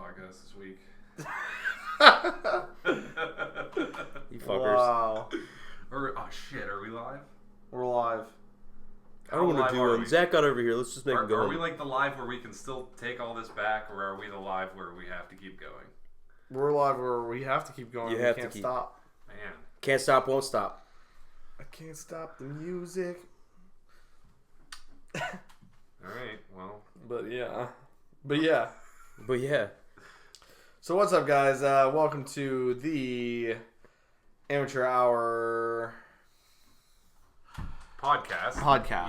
podcast this week. You fuckers. Wow. Oh shit, are we live? We're live. I don't want to do one. Zach got over here. Let's just make it go. Are we like the live where we can still take all this back, or are we the live where we have to keep going? We're live where we have to keep going. You we have can't to keep. stop. Man. Can't stop, won't stop. I can't stop the music. Alright, well. But yeah. But yeah. So what's up, guys? Welcome to the Amateur Hour podcast.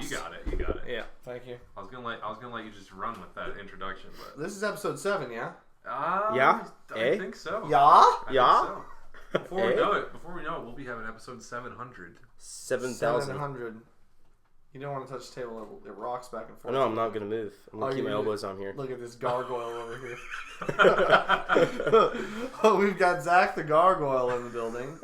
You got it. Yeah, thank you. I was gonna let you just run with that introduction, but This is episode 7, yeah? Yeah? I think so. Yeah? I think Yeah? so. Before we know it, we'll be having episode 700. 7,000. 700. You don't want to touch the table. It rocks back and forth. No, I'm not going to move. I'm going to keep my you're elbows on here. Look at this gargoyle over here. Oh, we've got Zach the gargoyle in the building.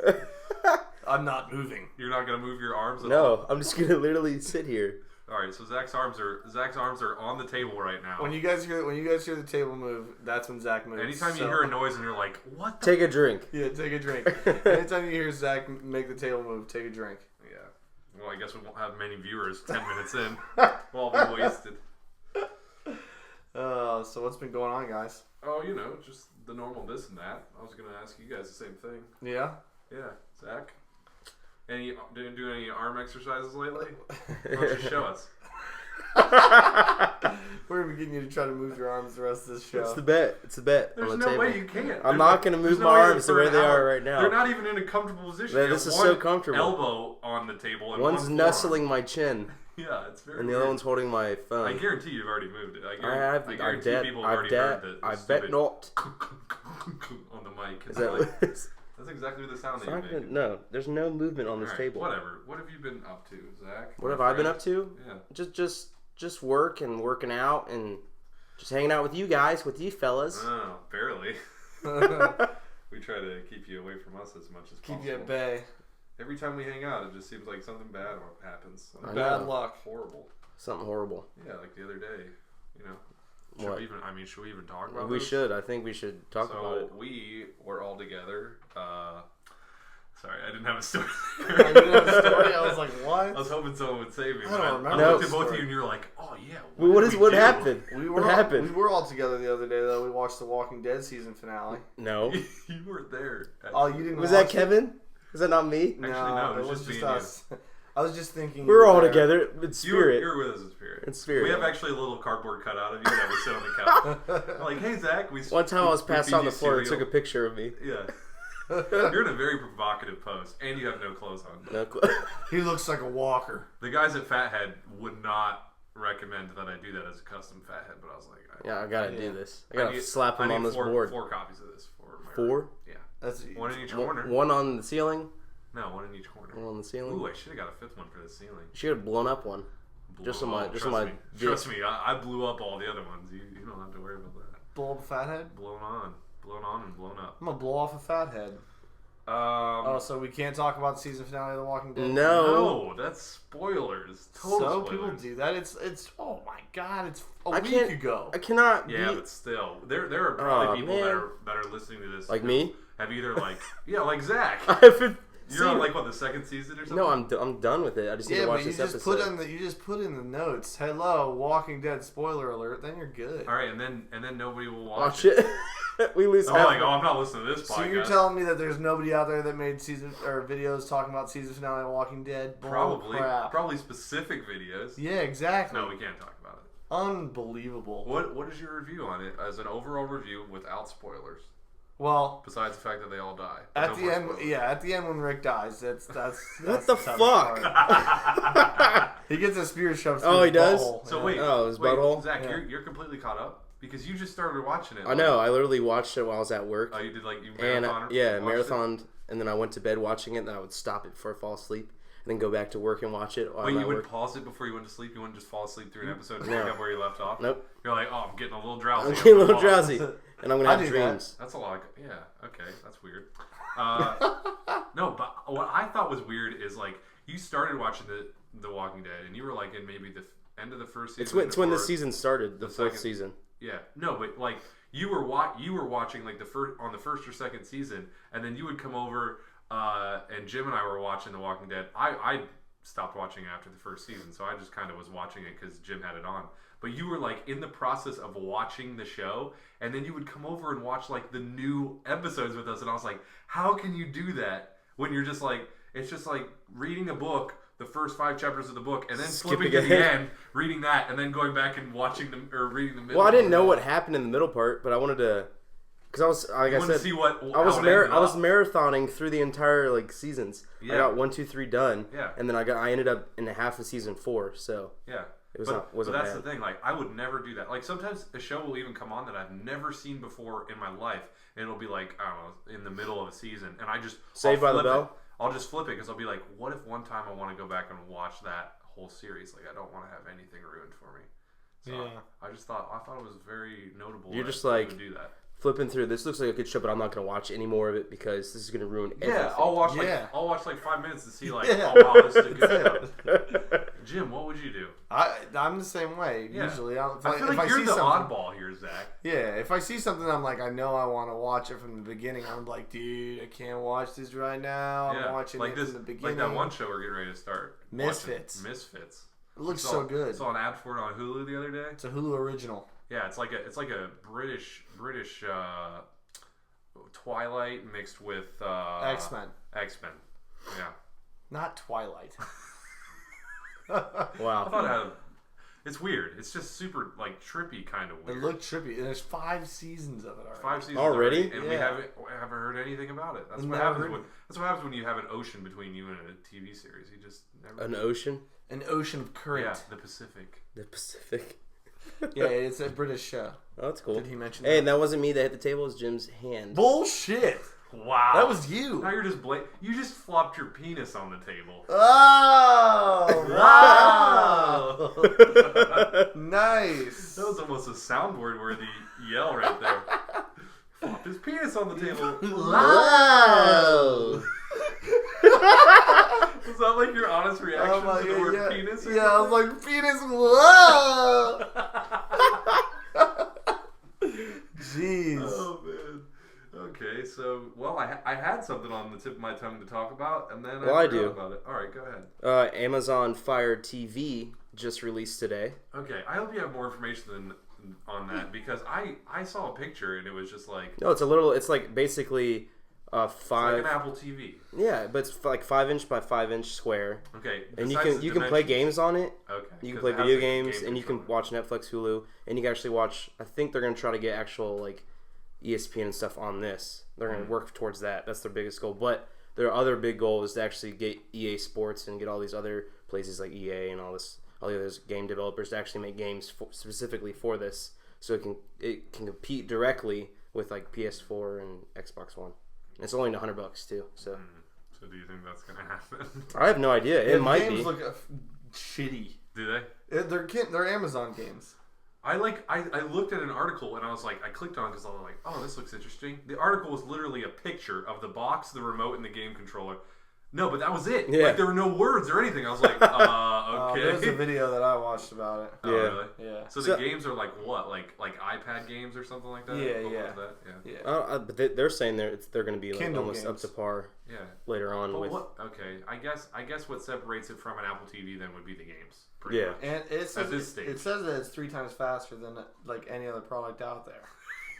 I'm not moving. You're not gonna move your arms at all? No, I'm just going to literally sit here. Alright, so Zach's arms are on the table right now. When you guys hear the table move, that's when Zach moves. Anytime you hear a noise and you're like, what the Take a drink. Yeah, take a drink. Anytime you hear Zach make the table move, take a drink. Yeah. Well, I guess we won't have many viewers 10 minutes in. We'll all be wasted. So what's been going on, guys? Oh, just the normal this and that. I was gonna ask you guys the same thing. Yeah? Yeah, Zach. Didn't do any arm exercises lately? Why don't you show us? We're going to be getting you to try to move your arms the rest of this show. It's the bet. There's on the no table. way you can't. I'm not going to move my arms the way they are right now. They're not even in a comfortable position. Man, this is so comfortable. Elbow on the table. And One's one nuzzling my chin, Yeah, it's very and the weird. other one's holding my phone. I guarantee you've already moved it. I guarantee people have already heard the I stupid bet not. on the mic. Is that That's exactly the sound that you make. No, there's no movement on this Alright, table. Whatever. What have you been up to, Zach? What have I been up to? Yeah. Just work and working out and just hanging out with you guys, with you fellas. Oh, barely. We try to keep you away from us as much as possible. Keep you at bay. Every time we hang out, it just seems like something bad happens. Something Bad luck. Horrible. Something horrible. Yeah, like the other day. Should What? we even talk about We this? should. I think we should talk about it. So we were all together. Sorry, I didn't have a story. You didn't have a story? I was like, what? I was hoping someone would save me. I but don't I remember looked the at both of story. you and you're like, oh yeah. What happened? What happened? We were all together the other day, though. We watched the Walking Dead season finale. No. You weren't there. Oh, you didn't Was watch that Kevin? Was that not me? No, no, it was just us. I was just thinking. We were all there. together in spirit. You were with us in spirit. In spirit. We have actually a little cardboard cutout of you that was sit on the couch. I'm like, hey Zach, One time I was passed feed on the you floor and cereal. took a picture of me. Yeah. You're in a very provocative pose, and you have no clothes on. No clue. He looks like a walker. The guys at Fathead would not recommend that I do that as a custom Fathead, but I was like, Yeah, I gotta do this. I gotta slap him I on need this four, board. 4 copies of this for my 4? Yeah. That's One in each corner. One on the ceiling. No, one in each corner. One on the ceiling. Ooh, I should have got a 5th one for the ceiling. You should have blown up one. Just on my Trust me, I blew up all the other ones. You don't have to worry about that. blow up a fathead. Blown on and blown up. I'm gonna blow off a fathead. So we can't talk about the season finale of The Walking Dead. No. That's spoilers. Total So spoilers. people do that. It's oh my god, it's a I week can't- ago. I cannot. Yeah, be, but still, there are probably people man. that are listening to this Like me? have either like Zach. I haven't You're on seen- the 2nd season or something. No, I'm done with it. I just need Yeah, to watch but you this just episode. put in the notes. Hello, Walking Dead spoiler alert. Then you're good. All right, and then nobody will Oh watch shit! We lose. I'm half like, of- oh, I'm not listening to this podcast. So you're telling me that there's nobody out there that made season or videos talking about season finale of Walking Dead? Bull crap. Probably specific videos. Yeah, exactly. No, we can't talk about it. Unbelievable. What is your review on it as an overall review without spoilers? Well, Besides the fact that they all die. at No the more end, spoilers. yeah, at the end when Rick dies, that's What the tough fuck? part. He gets a spear shoved through Oh, his he does? butthole. So Yeah. wait, Oh, his butthole? Zach, Yeah. you're completely caught up because you just started watching it. I know. I literally watched it while I was at work. Oh, you did you And marathon? marathoned, and then I went to bed watching it. And then I would stop it before I fall asleep, and then go back to work and watch it while Wait, I'm you at would work. pause it before you went to sleep? You wouldn't just fall asleep through an episode and No. pick up where you left off? Nope. You're like, oh, I'm getting a little drowsy. I'm getting a little I'm gonna drowsy, pause. and I'm gonna I have do that. dreams. That's a lot. Yeah, okay, that's weird. No, but what I thought was weird is you started watching the Walking Dead, and you were in maybe the end of the first season. It's when the or season started, the the 4th second- season. Yeah, no, but like you were watching like the first or second season, and then you would come over, and Jim and I were watching The Walking Dead. I stopped watching after the first season, so I just kind of was watching it because Jim had it on. But you were like in the process of watching the show, and then you would come over and watch like the new episodes with us, and I was like, how can you do that when you're just like, it's just like reading a book, the first 5 chapters of the book, and then flipping to the end, reading that, and then going back and watching them or reading the middle. Well, I didn't know what happened in the middle part, but I wanted to, because I was like I said, see what I was marathoning through the entire like seasons. Yeah. I got 1, 2, 3 done. Yeah. And then I ended up in half of season 4. So yeah. it was but wasn't that's bad. the thing. Like I would never do that. Like sometimes a show will even come on that I've never seen before in my life, and it'll be like I don't know in the middle of a season, and Saved by the Bell. I'll just flip it because I'll be like, what if one time I want to go back and watch that whole series? Like I don't want to have anything ruined for me. So Yeah. I thought it was very notable. You're that just they like would do that. flipping through. This looks like a good show, but I'm not going to watch any more of it because this is going to ruin everything. Yeah, I'll watch Yeah. I'll watch like 5 minutes to see like, Yeah. oh wow, this is a good show. Jim, what would you do? I'm the same way Yeah. usually. I feel like you're see the something, oddball here, Zach. Yeah, if I see something, I'm like, I know I want to watch it from the beginning. I'm like, dude, I can't watch this right now. I'm watching like it this, from the beginning. like that one show we're getting ready to start. Misfits. Watching. Misfits. It looks Saw- so good. Saw an ad for it on Hulu the other day. It's a Hulu original. Yeah, it's like a British Twilight mixed with X-Men. X-Men. Yeah. Not Twilight. Wow. I thought it had. It's weird. It's just super like trippy kind of It weird. looked trippy. There's 5 seasons of it already. 5 seasons Already? and Yeah. we haven't heard anything about it. That's what Never happens heard when you have an ocean between you and a TV series. You just never. An ocean? An ocean of current. Yeah, the Pacific. The Pacific. Yeah, it's a British show. Oh, that's cool. Did he mention Hey, that? and that wasn't me that hit the table. It was Jim's hand. Bullshit. Wow. That was you. Now you're just you just flopped your penis on the table. Oh, wow. Nice. That was almost a soundboard worthy yell right there. Flopped his penis on the table. Wow. Was that like your honest reaction to the word penis? Or Yeah, I was something? like, penis, whoa. Jeez. Oh man. Okay, so I had something on the tip of my tongue to talk about, and then Well, I I forgot do. about it. All right, go ahead. Amazon Fire TV just released today. Okay, I hope you have more information on that because I saw a picture and it was just like No, it's like basically it's 5. like an Apple TV. Yeah, but it's like 5-inch by 5-inch square, Okay, and you besides can the you can play dimensions- games on it. Okay, You can 'cause play it has video a games, game and you can controller. watch Netflix, Hulu, and you can actually watch. I think they're gonna try to get actual like ESPN and stuff on this. They're gonna work towards that. That's their biggest goal. But their other big goal is to actually get EA Sports and get all these other places like EA and all the other game developers to actually make games specifically for this, so it can compete directly with like PS4 and Xbox One. And it's only $100 too. So So do you think that's gonna happen? I have no idea. It The might games be. look shitty. Do they? They're Amazon games. I looked at an article and I was like, I clicked on it because I was like, oh, this looks interesting. The article was literally a picture of the box, the remote, and the game controller. No, but that was it. Yeah. Like there were no words or anything. I was like, okay. There's a video that I watched about it. Oh, Yeah. really? Yeah. So the games are like what? Like iPad games or something like that? Yeah, What yeah. was that? Yeah. Yeah. But they're saying they're going to be like Kindle almost games. up to par Yeah. later on But with. what? Okay. I guess what separates it from an Apple TV then would be the games. Pretty Yeah. much. And it says this stage. it says that it's 3 times faster than like any other product out there.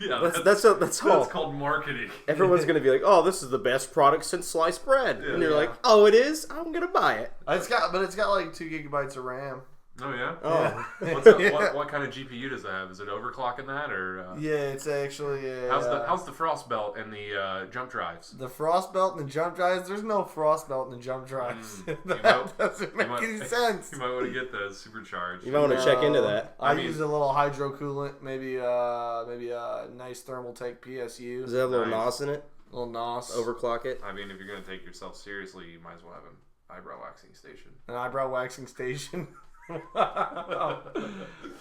Yeah. That's all. That's called marketing. Everyone's gonna be like, "Oh, this is the best product since sliced bread," Yeah. and you're Yeah. like, "Oh, it is. I'm gonna buy it." It's got like 2 gigabytes of RAM. Oh yeah. Oh, What's that, what kind of GPU does that have? Is it overclocking that or? Yeah, it's actually How's the frost belt and the jump drives? the frost belt and the jump drives. There's no frost belt in the jump drives. That doesn't make any sense. You might want to get those supercharged. you might want to check into that. I mean- use a little hydro coolant, maybe a nice Thermaltake PSU. Does it have a little Nice. NOS in it? A little NOS. Overclock it. I mean, if you're gonna take yourself seriously, you might as well have an eyebrow waxing station. An eyebrow waxing station.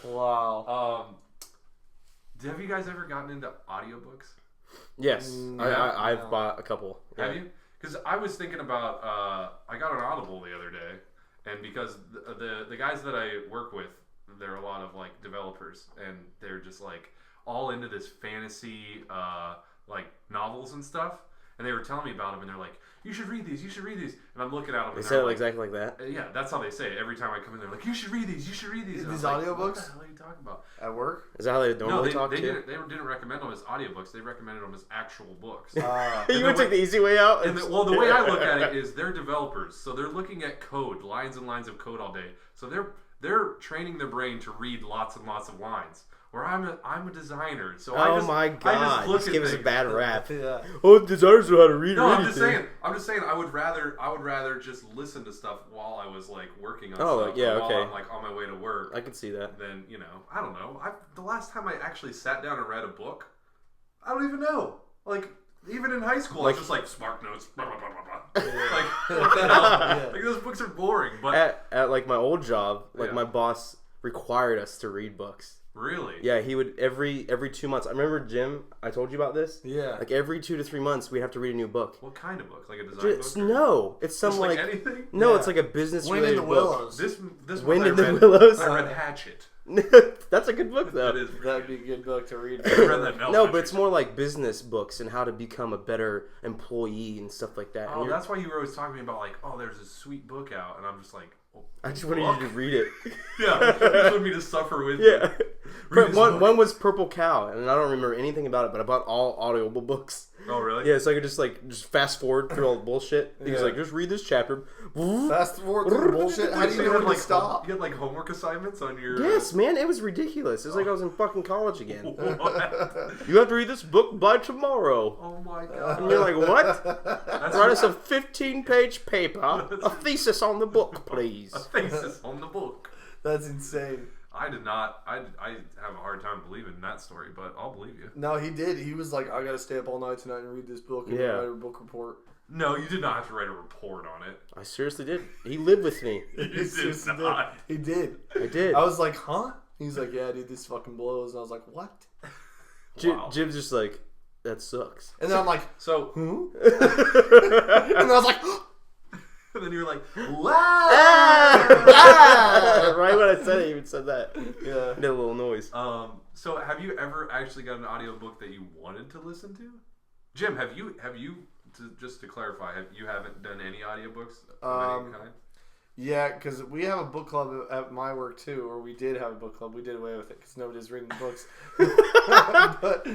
Wow. Have you guys ever gotten into audiobooks? Yes, Yeah. I've bought a couple. Have you? Because I was thinking about, I got an Audible the other day, and because the guys that I work with, they're a lot of like developers, and they're just like, all into this fantasy like novels and stuff, and they were telling me about them, and they're like, you should read these, and I'm looking at them. They and said it like, exactly like that. Yeah, that's how they say it. Every time I come in, they're like, you should read these. These What audiobooks? the hell are you talking about? At work? Is that how they normally talk they to you? didn't recommend them as audiobooks. They recommended them as actual books. You would take the easy way out? And the way I look at it is they're developers, so they're looking at code, lines and lines of code all day. So they're training their brain to read lots and lots of lines. Where I'm a designer, so my God! I just look give us a things. bad rap. Yeah. Oh, designers know how to read. No, I'm anything. just saying. I would rather just listen to stuff while I was like working on Oh, stuff. yeah, or while okay. I'm like on my way to work. I can see that. Then I don't know. The last time I actually sat down and read a book, I don't even know. Like even in high school, I was just like Spark Notes, blah, blah, blah, blah, blah. Like what the hell? Yeah. Like those books are boring. But At like my old job, like Yeah. my boss required us to read books. really, Yeah, he would every 2 months. I remember Jim. I told you about this. Yeah. Like every 2 to 3 months, we'd have to read a new book. what kind of book? Like a design Just, book? no, it's some Just like anything. no, Yeah. it's like a business Wind in related the book. Willows. This Wind one in the I read, Willows. I read Hatchet. That's a good book though. That is. That'd be a good book to read. I read that. No, but it's more like business books and how to become a better employee and stuff like that. Oh, And that's why you were always talking to me about like, oh, there's a sweet book out, and I'm just like, oh, I just wanted you to read it. Yeah, you just want me to suffer with Yeah. you. Read this book. One was Purple Cow, and I don't remember anything about it, but I bought all audible books. Oh, really? Yeah, so I could just fast forward through all the bullshit. He was Yeah. like, just read this chapter. Fast forward through the bullshit. How do So you you know had when like to stop? You had like homework assignments on your. Yes, man, it was ridiculous. It was like I was in fucking college again. What? You have to read this book by tomorrow. Oh my And god. you're like, what? That's Write us a 15-page paper, a thesis on the book, please. a thesis on the book. That's insane. I did not. I have a hard time believing that story, but I'll believe you. No, he did. He was like, I gotta stay up all night tonight and read this book and Yeah. write a book report. No, you did not have to write a report on it. I seriously did. He lived with me. You He did seriously not. He did. I did. I was like, huh? He's like, yeah, dude, this fucking blows. And I was like, what? Wow. Jim's just like, that sucks. And then I'm like, So, and then I was like, and then you were like, Right when I said it, he even said that. yeah. Did a little noise. So have you ever actually got an audiobook that you wanted to listen to? Jim, have you just to clarify, you haven't done any audiobooks of any kind? Yeah, because we have a book club at my work too, or we did have a book club. We did away with it because nobody's reading books. but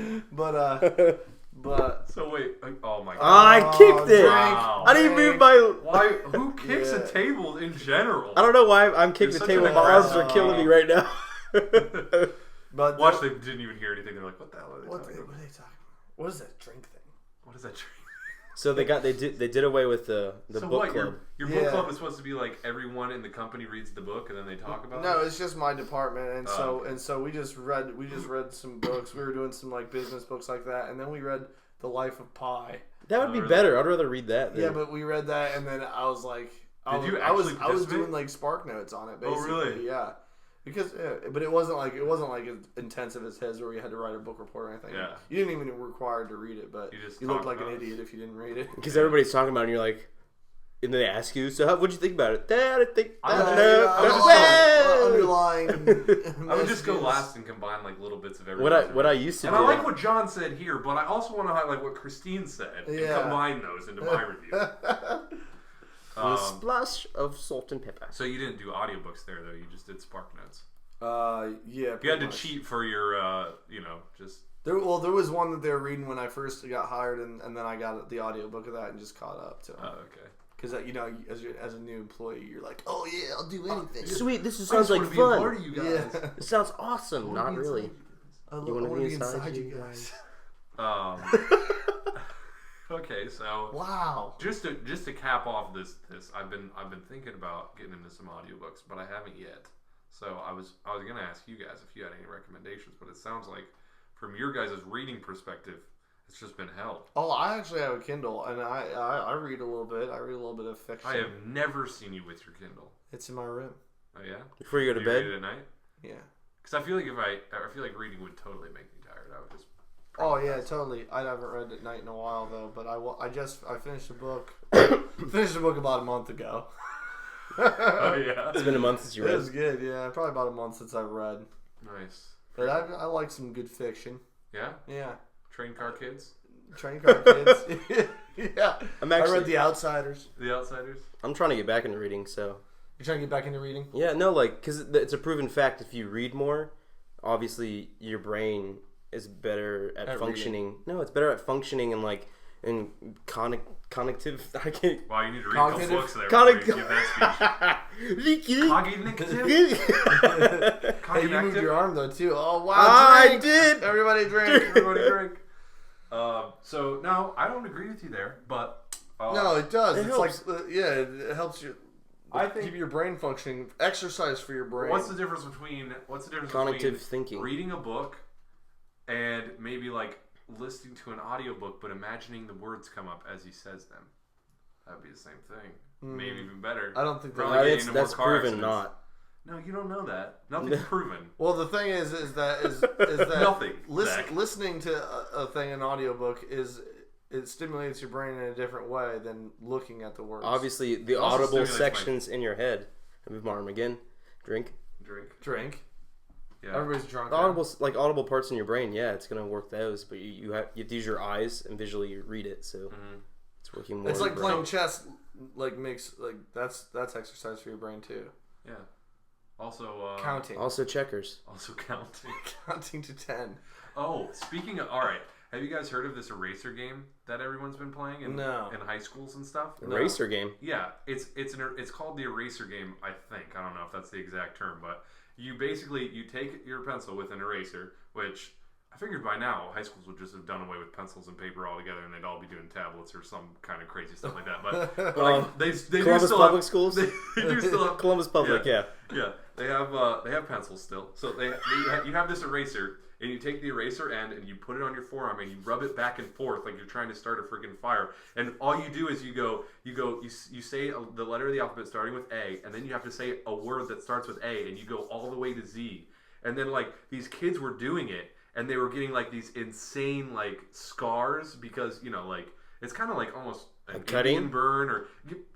So wait, oh my god. I kicked it. Wow. I didn't move my. Why? Who kicks Yeah. a table in general? I don't know why I'm kicking You're the such table. an My arms are aggressive- killing me right now. but Watch, they didn't even hear anything. They're like, what the hell are they what talking are about? they talking about? What is that drink thing? What is that drink? So they did away with the So book what? club. Your book Yeah. club is supposed to be like everyone in the company reads the book and then they talk about No, it? it's just my department, and Oh, okay. so we just read some books. We were doing some like business books like that, and then we read The Life of Pi. That would Oh, be really? better. I'd rather read that. Than, Yeah, but we read that, and then I was like, I Did you was actually I was participate? doing like Spark Notes on it, Oh, basically. really? Yeah, because but it wasn't like as intensive as his, where you had to write a book report or anything. Yeah. You didn't even required to read it, but You just you looked talked like an about it. idiot if you didn't read it. because everybody's talking about it, and you're like, and then they ask you, so what'd you think about it? I didn't think. I would Underlying. I would just go last and combine like little bits of everything. What I used to And do. I like what John said here, but I also want to highlight what Christine said and Yeah. combine those into my review. a splash of salt and pepper. So you didn't do audiobooks there though, you just did Spark Notes. Yeah. You had pretty to much. cheat for your just There was one that they were reading when I first got hired, and then I got the audiobook of that and just caught up to it. okay. Because as a new employee, you're like, oh yeah, I'll do anything. Sweet, this I sounds just like wanna be a part fun. of you guys. Yeah. It sounds awesome. Not really. I You wanna want be to be inside inside you you guys. Okay, so Wow. just to cap off this I've been thinking about getting into some audiobooks, but I haven't yet. So I was gonna ask you guys if you had any recommendations, but it sounds like from your guys' reading perspective, it's just been hell. Oh, I actually have a Kindle, and I read a little bit. I read a little bit of fiction. I have never seen you with your Kindle. It's in my room. Oh yeah? Before you go Do to you read bed. it at night? Yeah. Because I feel like I feel like reading would totally make me tired. I would just. Oh yeah, totally. I haven't read at night in a while though, but I finished a book. Finished a book about a month ago. Oh yeah. It's been a month since you It read. was good. Yeah, probably about a month since I've read. Nice. But I like some good fiction. Yeah? Yeah. Train Car Kids? Train Car Kids. Yeah. I read The Outsiders. The Outsiders? I'm trying to get back into reading, so. You're trying to get back into reading? Yeah, no, like, because it's a proven fact. If you read more, obviously your brain is better at functioning. Reading. No, it's better at functioning and like in connective. I can't. Wow, you need to read a couple books there before you give that speech. Cognitive. Hey, you moved your arm though too. Oh wow! I did. Everybody drink. Everybody drink. So no, I don't agree with you there, but no, it does. It's helps. Like it helps you. I think keep your brain functioning. Exercise for your brain. What's the difference between cognitive thinking, reading a book, and maybe like listening to an audiobook, but imagining the words come up as he says them? That'd be the same thing. Maybe even better. I don't think that's proven. Not. No, you don't know that. Nothing's proven. Well, the thing is that nothing. Listening to a thing, an audiobook, it stimulates your brain in a different way than looking at the words. Obviously, the audible sections in your head. I move my arm again. Drink. Yeah. Everybody's drunk. Audible parts in your brain. Yeah, it's gonna work those, but you have to use your eyes and visually read it. So it's working more. It's like playing chess. That's exercise for your brain too. Yeah. Also counting. Also checkers. Also counting. Counting to 10. Oh, speaking of, all right. Have you guys heard of this eraser game that everyone's been playing in high schools and stuff? Eraser game. Yeah, it's called the eraser game. I think I don't know if that's the exact term, but you take your pencil with an eraser, which I figured by now high schools would just have done away with pencils and paper altogether, and they'd all be doing tablets or some kind of crazy stuff like that. But like, they Columbus do still Public have, Schools. They do still have Columbus Public. Yeah. They have pencils still. So you have this eraser. And you take the eraser end and you put it on your forearm and you rub it back and forth like you're trying to start a freaking fire. And all you do is you say the letter of the alphabet starting with A, and then you have to say a word that starts with A, and you go all the way to Z. And then like these kids were doing it, and they were getting like these insane like scars because like it's kind of like almost a cutting burn or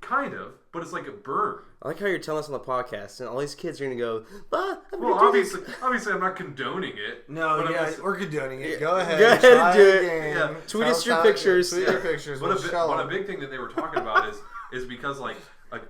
kind of, but it's like a burn. I like how you're telling us on the podcast, and all these kids are gonna go. Well, obviously, I'm not condoning it. No, we're condoning it. Go ahead and do it. Yeah. Tweet us your pictures. Tweet your pictures. But a big thing that they were talking about is because like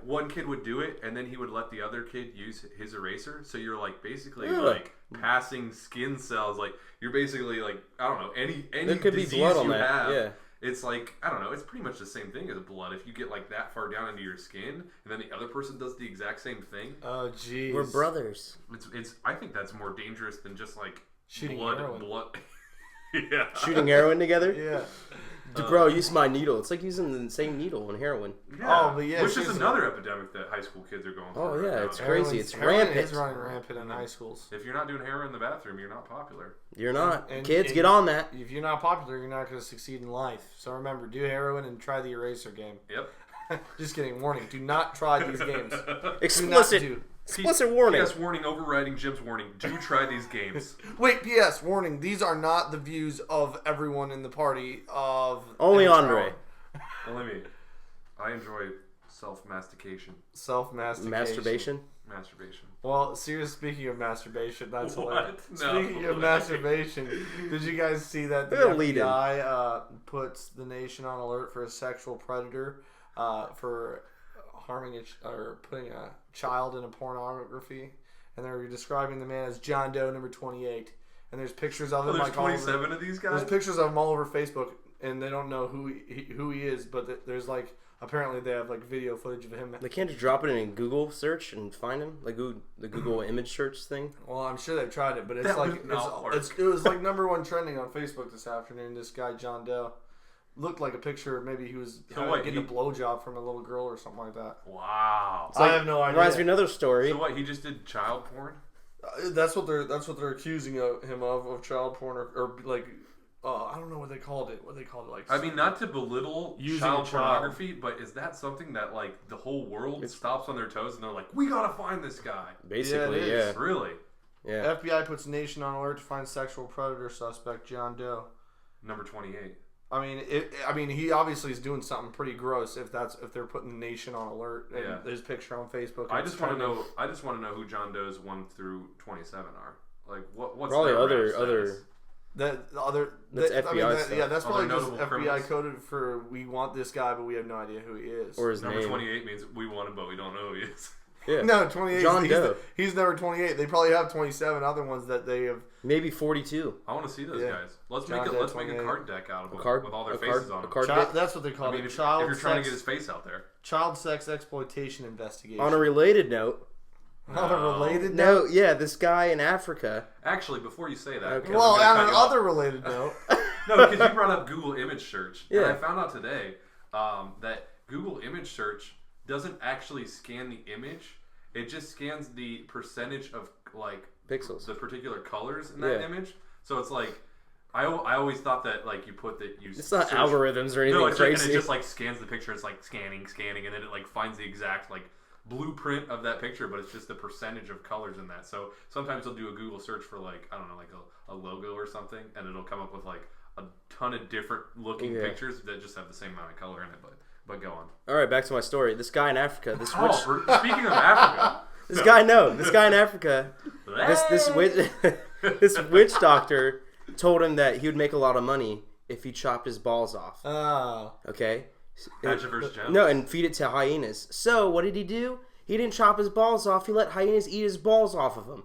one kid would do it, and then he would let the other kid use his eraser. So you're like basically like passing skin cells. Like you're basically like I don't know any there could disease be blood on you that. have. Yeah. It's like, I don't know, it's pretty much the same thing as blood. If you get like that far down into your skin, and then the other person does the exact same thing. Oh, jeez. We're brothers. It's. I think that's more dangerous than just like shooting blood. Yeah. Shooting heroin together? Yeah. Bro, use my needle. It's like using the same needle in heroin. Yeah. Oh, but yeah. Which is another epidemic that high school kids are going through. Oh, yeah. Right it's crazy. It's rampant. It's running rampant in high schools. If you're not doing heroin in the bathroom, you're not popular. You're not. Kids, get on that. If you're not popular, you're not going to succeed in life. So remember, do heroin and try the eraser game. Yep. Just kidding. Warning. Do not try these games. Explicit warning. P.S. warning overriding Jim's warning. Do try these games. Wait, P.S. warning. These are not the views of everyone in the party of... Only Andre. Only me. I enjoy self-mastication. Masturbation. Well, seriously, speaking of masturbation, that's hilarious. Speaking of masturbation, did you guys see that the FBI puts the nation on alert for a sexual predator for harming or putting a child in a pornography? And they're describing the man as John Doe number 28. And there's pictures of him. There's 27 of these guys? There's pictures of him all over Facebook, and they don't know who he is, but there's like... Apparently, they have like video footage of him. They can't just drop it in Google search and find him, like the Google image search thing. Well, I'm sure they've tried it, but it's it was like #1 trending on Facebook this afternoon. This guy John Doe looked like a picture. Maybe he was getting a blowjob from a little girl or something like that. Wow, I have no idea. Reminds me of another story. So what? He just did child porn. That's what they're accusing him of child porn or like. I don't know what they called it. Like I mean, not to belittle child pornography, but is that something that like the whole world stops on their toes and they're like, we gotta find this guy? Basically, yeah. Really? Yeah. FBI puts nation on alert to find sexual predator suspect John Doe. Number 28. I mean, he obviously is doing something pretty gross if they're putting the nation on alert. And there's a picture on Facebook. I just want to know who John Doe's 1 through 27 are. Like what's probably their other. That's FBI stuff. That's probably just FBI criminals. coded for we want this guy, but we have no idea who he is. Or his Number name. 28 means we want him, but we don't know who he is. Yeah. No, 28. John Doe. He's number 28. They probably have 27 other ones that they have. Maybe 42. I want to see those guys. Let's John make Doe, a card deck out of them with all their card, faces on them. That's what they call it. If you're trying to get his face out there. Child sex exploitation investigation. On a related note. On a related note? No, yeah, this guy in Africa. Actually, before you say that. Okay. Well, on another related note. No, because you brought up Google image search. Yeah. And I found out today that Google image search doesn't actually scan the image. It just scans the percentage of like pixels, the particular colors in that image. So it's like I always thought that like you put that you. It's not algorithms or anything no, it's crazy. Like, and it just like scans the picture. It's like scanning, and then it like finds the exact like blueprint of that picture, but it's just the percentage of colors in that. So sometimes they'll do a Google search for like I don't know, like a logo or something, and it'll come up with like a ton of different looking pictures that just have the same amount of color in it. But go on. All right, back to my story. This guy in Africa. Speaking of Africa, this guy in Africa. This witch doctor told him that he would make a lot of money if he chopped his balls off. Oh. Okay. Magic versus Jones. No, and feed it to hyenas. So what did he do? He didn't chop his balls off. He let hyenas eat his balls off of him.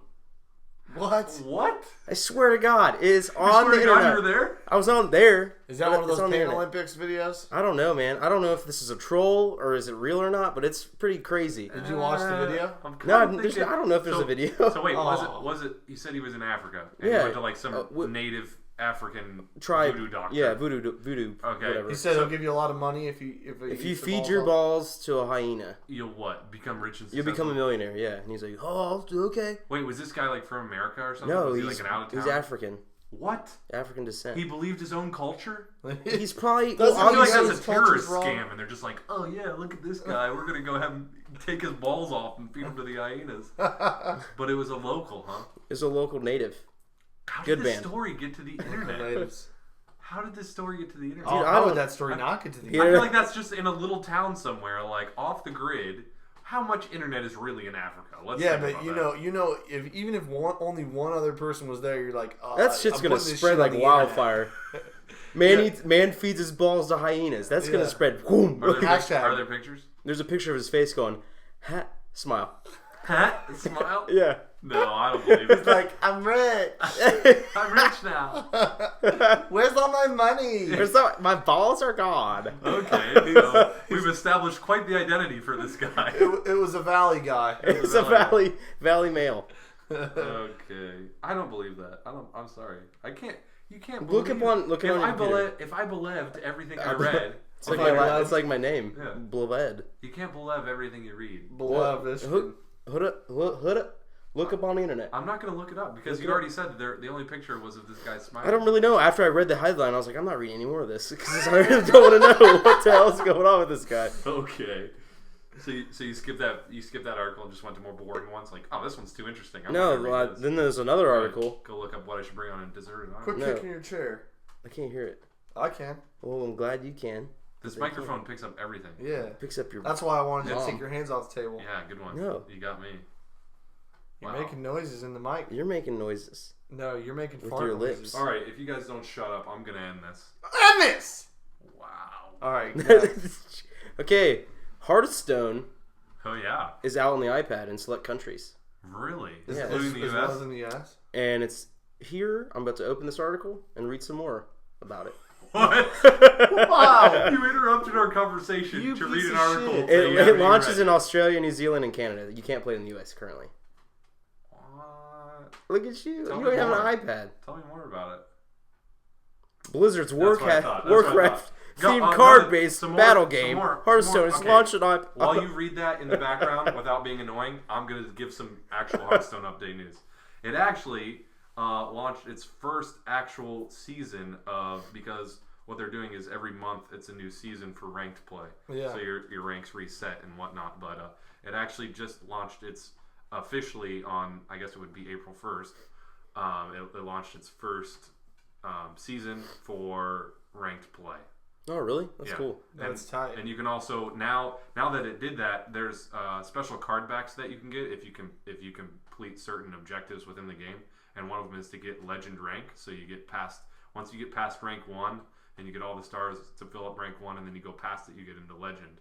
What? I swear to God, it is on the internet. You were there? I was on there. Is that one of those Pan Olympics videos? I don't know, man. I don't know if this is a troll or is it real or not, but it's pretty crazy. Did you watch the video? No, I don't know if there's a video. So wait, was it? You said he was in Africa. And he went to like some native African tribe voodoo doctor. Yeah, voodoo. Okay. Whatever. He said he'll give you a lot of money if you feed your balls to a hyena. You'll what? Become rich and successful? You'll become a millionaire. Yeah, and he's like, oh, okay. Wait, was this guy like from America or something? No, was he like an out of town? He's African. What? African descent. He believed his own culture? He's probably... I feel like that's a terrorist scam, and they're just like, oh yeah, look at this guy. We're going to go have him take his balls off and feed them to the hyenas. But it was a local, huh? It's a local native. How did this story get to the internet? How did this story get to the internet? Dude, how would that story not get to the internet? I feel like that's just in a little town somewhere, like off the grid. How much internet is really in Africa? But you know, if only one other person was there, you're like, oh, that shit's gonna spread like wildfire. Man feeds his balls to hyenas. That's gonna spread. Boom. Are there pictures? There's a picture of his face going, ha, smile. Ha, smile? Yeah. No, I don't believe it. It's like, I'm rich. I'm rich now. Where's all my money? My balls are gone. Okay, so we've established quite the identity for this guy. It was a valley guy. It was a valley male. Okay, I don't believe that. I'm sorry. I can't. You can't look up on if I believed everything I read. It's like my name. Yeah. Bleved. You can't believe everything you read. Look up on the internet. I'm not going to look it up because you already said that the only picture was of this guy smiling. I don't really know. After I read the headline, I was like, I'm not reading any more of this because I don't want to know what the hell is going on with this guy. Okay. So you skip that article and just went to more boring ones like, oh, this one's too interesting. Then there's another article. Go look up what I should bring on a dessert. Quit kicking your chair. I can't hear it. I can. Well, I'm glad you can. This microphone picks up everything. Yeah. It picks up your... That's why I wanted you to take your hands off the table. Yeah, good one. No. You got me. You're making noises in the mic. You're making noises. No, you're making with fart your noises. lips. All right, if you guys don't shut up, I'm going to end this. End this! Wow. All right. Okay. Hearthstone... Oh, yeah. Is out on the iPad in select countries. Really? Yeah. Including the U.S.? In the U.S.? And it's here. I'm about to open this article and read some more about it. What? Wow! You interrupted our conversation to read an article. It launches in Australia, New Zealand, and Canada. You can't play it in the U.S. currently. What? Look at you. You don't have an iPad. Tell me more about it. Blizzard's Warcraft themed card-based battle game, Hearthstone, is launched on iPad. While you read that in the background without being annoying, I'm going to give some actual Hearthstone update news. It actually launched its first actual season because what they're doing is every month it's a new season for ranked play. Yeah. So your ranks reset and whatnot. But it actually just launched its officially on, I guess it would be April 1st. It launched its first season for ranked play. Oh, really? That's cool. That's tight. And you can also now that it did that, there's special card backs that you can get if you complete certain objectives within the game. and one of them is to get legend rank. So you get past once you get past rank 1, and you get all the stars to fill up rank 1, and then you go past it, you get into legend,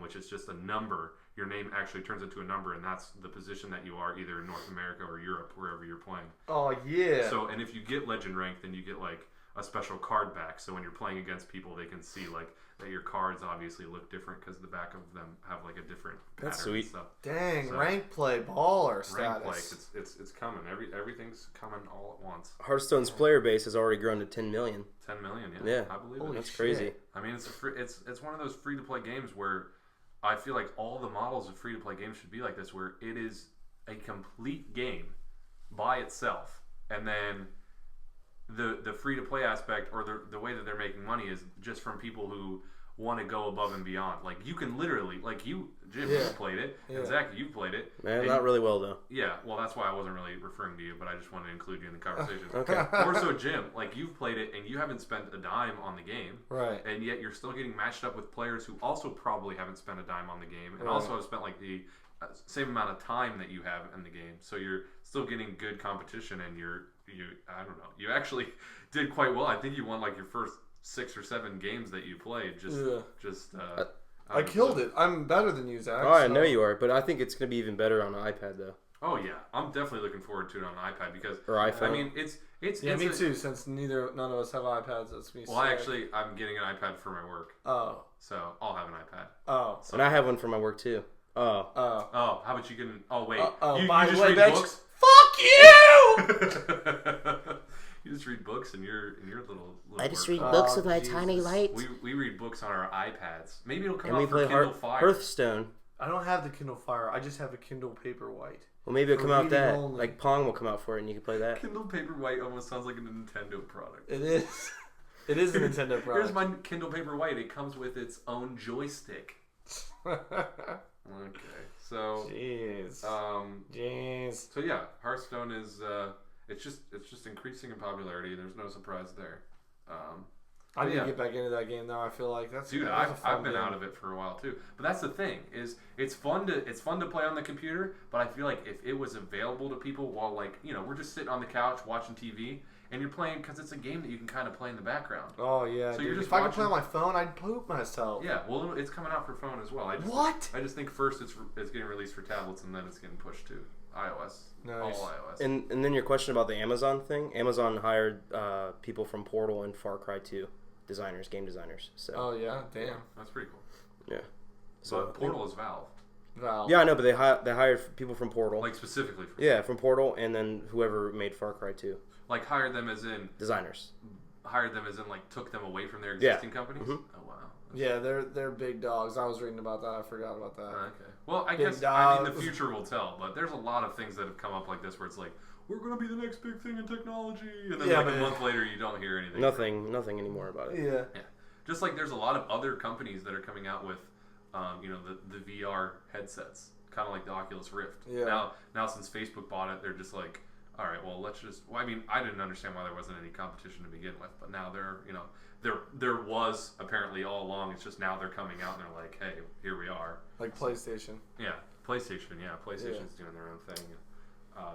which is just a number. Your name actually turns into a number, and that's the position that you are, either in North America or Europe, wherever you're playing. Oh yeah. So, and if you get legend rank, then you get like a special card back. So when you're playing against people, they can see like that your cards obviously look different because the back of them have like a different pattern. That's sweet. And stuff. Dang, so, rank play baller status. Rank play, it's coming. Everything's coming all at once. Hearthstone's player base has already grown to 10 million. 10 million, yeah. I believe it. That's crazy. I mean, it's one of those free to play games where I feel like all the models of free to play games should be like this, where it is a complete game by itself, and then the free to play aspect, or the way that they're making money, is just from people who want to go above and beyond. Like, you can literally, like you, Jim, you played it, and Zach, you played it. Man, not really well though. Yeah, well, that's why I wasn't really referring to you, but I just wanted to include you in the conversation. Okay. More so, Jim, like, you've played it, and you haven't spent a dime on the game. Right. And yet you're still getting matched up with players who also probably haven't spent a dime on the game, and also have spent, like, the same amount of time that you have in the game. So you're still getting good competition, and I don't know, you actually did quite well. I think you won, like, your first 6 or 7 games that you played. I killed it. I'm better than you, Zach. Oh, I know you are, but I think it's going to be even better on an iPad, though. Oh, yeah. I'm definitely looking forward to it on an iPad because... Or iPhone. I mean, it's me too, since none of us have iPads. That's me. Well, I'm getting an iPad for my work. Oh. So, I'll have an iPad. Oh. And I have one for my work, too. Oh. How about you get an... Oh, wait. You just read books? Fuck you! You just read books in your little I just read books with my Jesus. tiny light. We read books on our iPads. Maybe it'll come and we out for play Kindle Fire. Hearthstone. I don't have the Kindle Fire. I just have a Kindle Paperwhite. Well, maybe it'll come out that. Only. Like Pong will come out for it, and you can play that. Kindle Paperwhite almost sounds like a Nintendo product. It is. It is a Nintendo product. Here's my Kindle Paperwhite. It comes with its own joystick. Okay, so jeez. Jeez. So yeah, Hearthstone is it's just increasing in popularity. There's no surprise there. I need to get back into that game though. I feel like that's dude. I've been out of it for a while too. But that's the thing, is it's fun to play on the computer. But I feel like if it was available to people while, like, you know, we're just sitting on the couch watching TV, and you're playing, because it's a game that you can kind of play in the background. Oh yeah. So dude, if I could play on my phone, I'd poop myself. Yeah. Well, it's coming out for phone as well. I just think first it's getting released for tablets, and then it's getting pushed to iOS. Nice. All iOS. And then your question about the Amazon thing. Amazon hired people from Portal and Far Cry 2 designers, game designers. So. Oh yeah, damn. That's pretty cool. Yeah. So Portal is Valve. Yeah, I know, but they hired people from Portal. Like specifically for Yeah, from Portal, and then whoever made Far Cry 2. Like hired them as in designers. Hired them as in like took them away from their existing companies. Mm-hmm. Oh wow. Yeah, they're big dogs. I was reading about that. I forgot about that. Okay. Well, I big guess dogs. I mean the future will tell, but there's a lot of things that have come up like this where it's like, we're gonna be the next big thing in technology, and then a month later you don't hear anything. Nothing anymore about it. Yeah. Just like there's a lot of other companies that are coming out with, the VR headsets, kind of like the Oculus Rift. Yeah. Now since Facebook bought it, they're just like, all right, well, let's just. Well, I mean, I didn't understand why there wasn't any competition to begin with, but now there was apparently all along. It's just now they're coming out and they're like, hey, here we are. Like PlayStation. Yeah, PlayStation. Yeah, PlayStation's doing their own thing.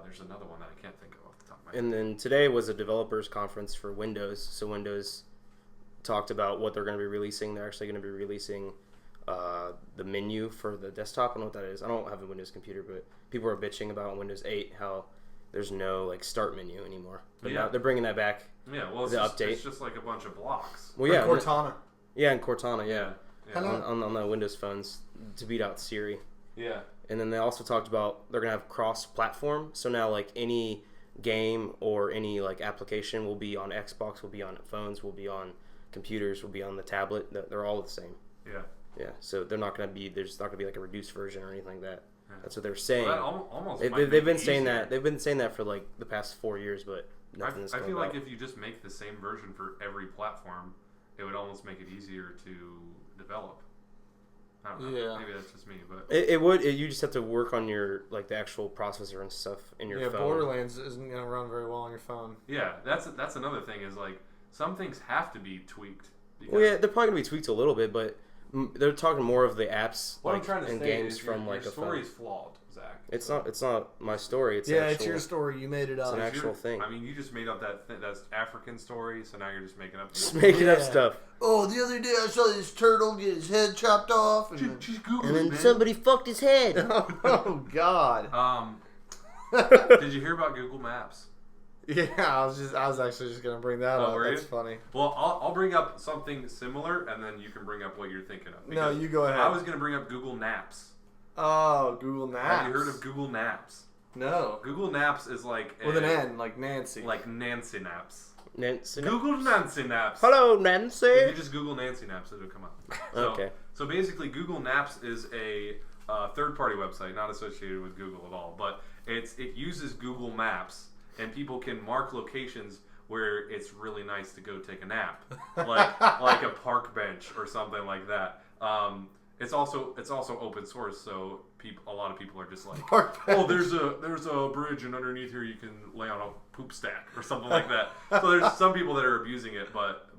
There's another one that I can't think of off the top of my head. And then today was a developers conference for Windows. So Windows talked about what they're going to be releasing. They're actually going to be releasing the menu for the desktop. I don't know what that is. I don't have a Windows computer, but people are bitching about Windows 8 how there's no like start menu anymore. But now they're bringing that back. Yeah, well, it's just like a bunch of blocks. Well, yeah, Cortana. Yeah, and Cortana, yeah. On the Windows phones to beat out Siri. Yeah. And then they also talked about they're gonna have cross-platform. So now, like, any game or any like application will be on Xbox, will be on phones, will be on computers, will be on the tablet. They're all the same. Yeah. Yeah. So they're not gonna be. There's not gonna be like a reduced version or anything like that. Yeah. That's what they're saying. Well, that almost they've been saying that. They've been saying that for like the past 4 years, but nothing is. I feel like if you just make the same version for every platform, it would almost make it easier to develop. I don't know. Yeah. Maybe that's just me, but it would. You just have to work on your like the actual processor and stuff in your phone. Yeah, Borderlands isn't gonna run very well on your phone. Yeah, that's another thing is like some things have to be tweaked. Well, yeah, they're probably gonna be tweaked a little bit, but They're talking more of the apps what I'm trying to and say games is from your like a story phone. is flawed, Zach. It's not my story. It's it's your story. You made it up. It's an actual thing. I mean, you just made up that's African story, so now you're just making up. Just making up stuff. Oh, the other day I saw this turtle get his head chopped off, and then somebody fucked his head. Oh God. Did you hear about Google Maps? Yeah, I was actually just gonna bring that up. That's funny. Well, I'll bring up something similar, and then you can bring up what you're thinking of. No, you go ahead. I was gonna bring up Google Maps. Oh, Google Maps. Have you heard of Google Maps? No. Google Maps is like with an N, like Nancy. Like Nancy Naps. Nancy Google Nancy Naps. Hello, Nancy. If you just Google Nancy Naps, it'll come up. So, okay. So basically, Google Maps is a third-party website, not associated with Google at all, but it uses Google Maps, and people can mark locations where it's really nice to go take a nap, like a park bench or something like that. It's also open source, so a lot of people are just like, oh, there's a bridge, and underneath here you can lay on a poop stack or something like that. So there's some people that are abusing it, but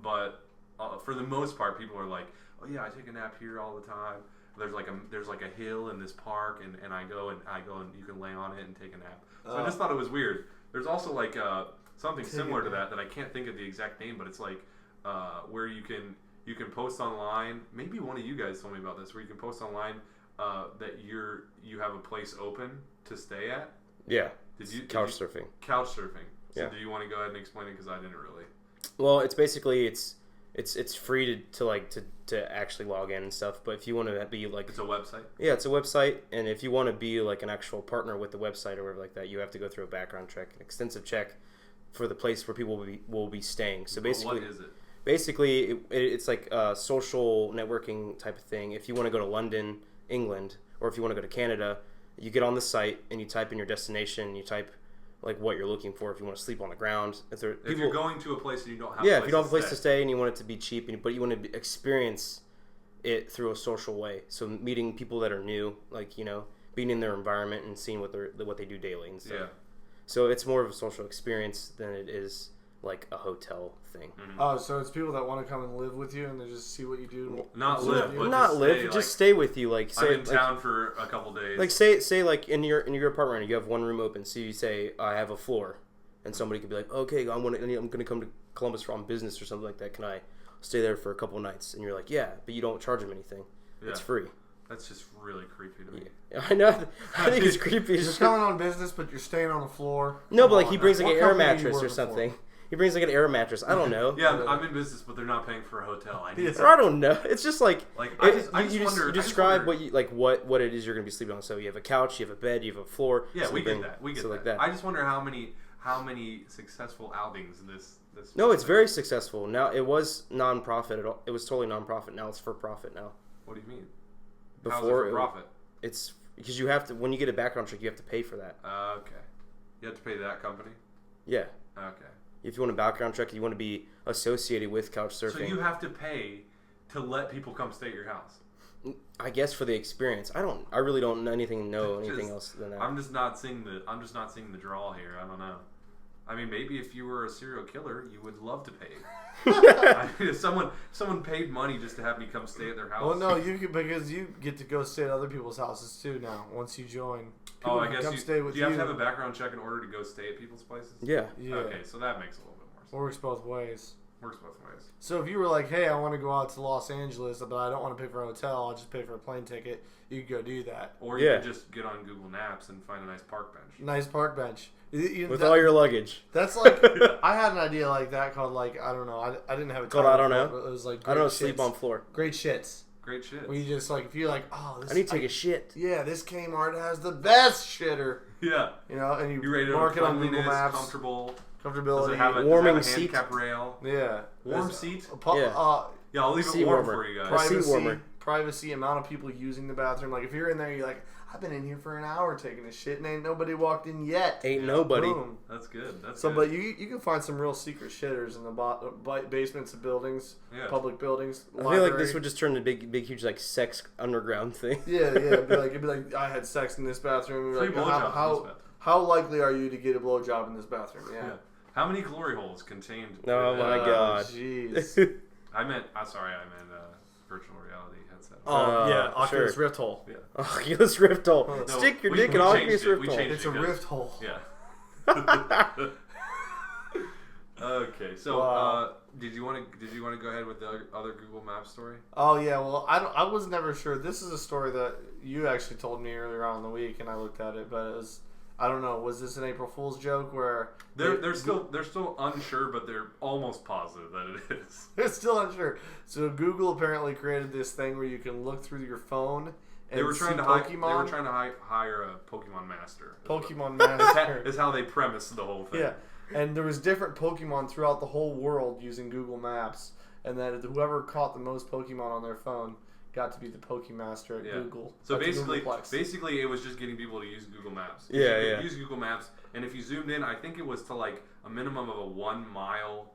for the most part, people are like, oh yeah, I take a nap here all the time. There's like a hill in this park, and I go and you can lay on it and take a nap. So I just thought it was weird. There's also like something similar to that I can't think of the exact name, but it's like where you can post online. Maybe one of you guys told me about this, where you can post online that you have a place open to stay at. Yeah. Couch surfing. Couch surfing. So yeah. Do you want to go ahead and explain it, because I didn't really? Well, it's basically it's free to actually log in and stuff. But if you want to be like, it's a website. Yeah, it's a website, and if you want to be like an actual partner with the website or whatever like that, you have to go through a background check, an extensive check for the place where people will be staying. So basically, what is it? Basically, it's like a social networking type of thing. If you want to go to London, England, or if you want to go to Canada, you get on the site and you type in your destination, and you type like what you're looking for. If you want to sleep on the ground, if you're going to a place and you don't have if you don't have a place to stay and you want it to be cheap, but you want to experience it through a social way. So meeting people that are new, like being in their environment and seeing what they do daily and stuff. Yeah. So it's more of a social experience than it is like a hotel thing. Mm-hmm. Oh, so it's people that want to come and live with you and they just see what you do. Not live, but not live. Just stay with you. Like, say I'm in town for a couple days. Like say like in your apartment, you have one room open. So you say I have a floor, and somebody could be like, okay, I'm gonna come to Columbus on business or something like that. Can I stay there for a couple of nights? And you're like, yeah, but you don't charge them anything. Yeah. It's free. That's just really creepy to me. Yeah. I know. I think it's creepy. You're coming on business, but you're staying on the floor. No, but like he brings like an air mattress or something. He brings like an air mattress. I don't know. Yeah, I'm in business, but they're not paying for a hotel. I don't know. It's just like I just wonder. You describe what it is you're gonna be sleeping on. So you have a couch, you have a bed, you have a floor. Yeah, we get that. We get that. Like that. I just wonder how many successful outings this. No, it's very successful. Now it was non-profit at all. It was totally non-profit. Now it's for profit. Now. What do you mean? Before how's it for profit? It's because you have to, when you get a background check, you have to pay for that. Okay. You have to pay that company? Yeah. Okay. If you want a background check, you want to be associated with Couchsurfing. So you have to pay to let people come stay at your house? I guess for the experience. I really don't know anything else than that. I'm just not seeing the draw here. I don't know. I mean, maybe if you were a serial killer, you would love to pay. I mean, if someone paid money just to have me come stay at their house. Well, no, because you get to go stay at other people's houses too now. Once you join, people I guess do you have to have a background check in order to go stay at people's places? Yeah. Okay, so that makes a little bit more sense. Works both ways. Works both ways. So if you were like, hey, I want to go out to Los Angeles, but I don't want to pay for a hotel, I'll just pay for a plane ticket, you could go do that. Or you could just get on Google Maps and find a nice park bench. Nice park bench. With all your luggage. That's like, I had an idea like that called like, I don't know, I didn't have a called I don't know. It was like, I don't know, sleep on floor. Great shits. Great shit. Where you just like, if you're like, oh, this I need to take a shit. Yeah, this Kmart has the best shitter. Yeah. You know, and you rate it mark it on Google Maps. Comfortability. Does it have warming seat? Handicap rail. Yeah. Warm seat? Yeah, I'll leave it warm for you guys. Privacy, amount of people using the bathroom. Like, if you're in there, you're like, I've been in here for an hour taking a shit, and ain't nobody walked in yet. Ain't nobody. Boom. That's good. But you can find some real secret shitters in the basements of buildings, public buildings. I feel like this would just turn into big, huge like sex underground thing. Yeah. It'd be like I had sex in this bathroom. Like, how likely are you to get a blowjob in this bathroom? Yeah. How many glory holes contained? Oh my god. Jeez. I meant virtual reality headset. headset. Oh yeah, Oculus Rift hole. Yeah. Oculus Rift hole. No, stick your dick in Oculus Rift hole. It's a Rift hole. Yeah. Okay, so did you want to go ahead with the other Google Maps story? Oh yeah, well I was never sure. This is a story that you actually told me earlier on in the week, and I looked at it, but it was, I don't know, was this an April Fool's joke where they're still unsure, but they're almost positive that it is. They're still unsure. So Google apparently created this thing where you can look through your phone. And they were trying to hire a Pokemon master. Pokemon master is how they premised the whole thing. Yeah. And there was different Pokemon throughout the whole world using Google Maps, and that whoever caught the most Pokemon on their phone got to be the Pokemaster at Google. So basically, it was just getting people to use Google Maps. Use Google Maps, and if you zoomed in, I think it was to like a minimum of a 1 mile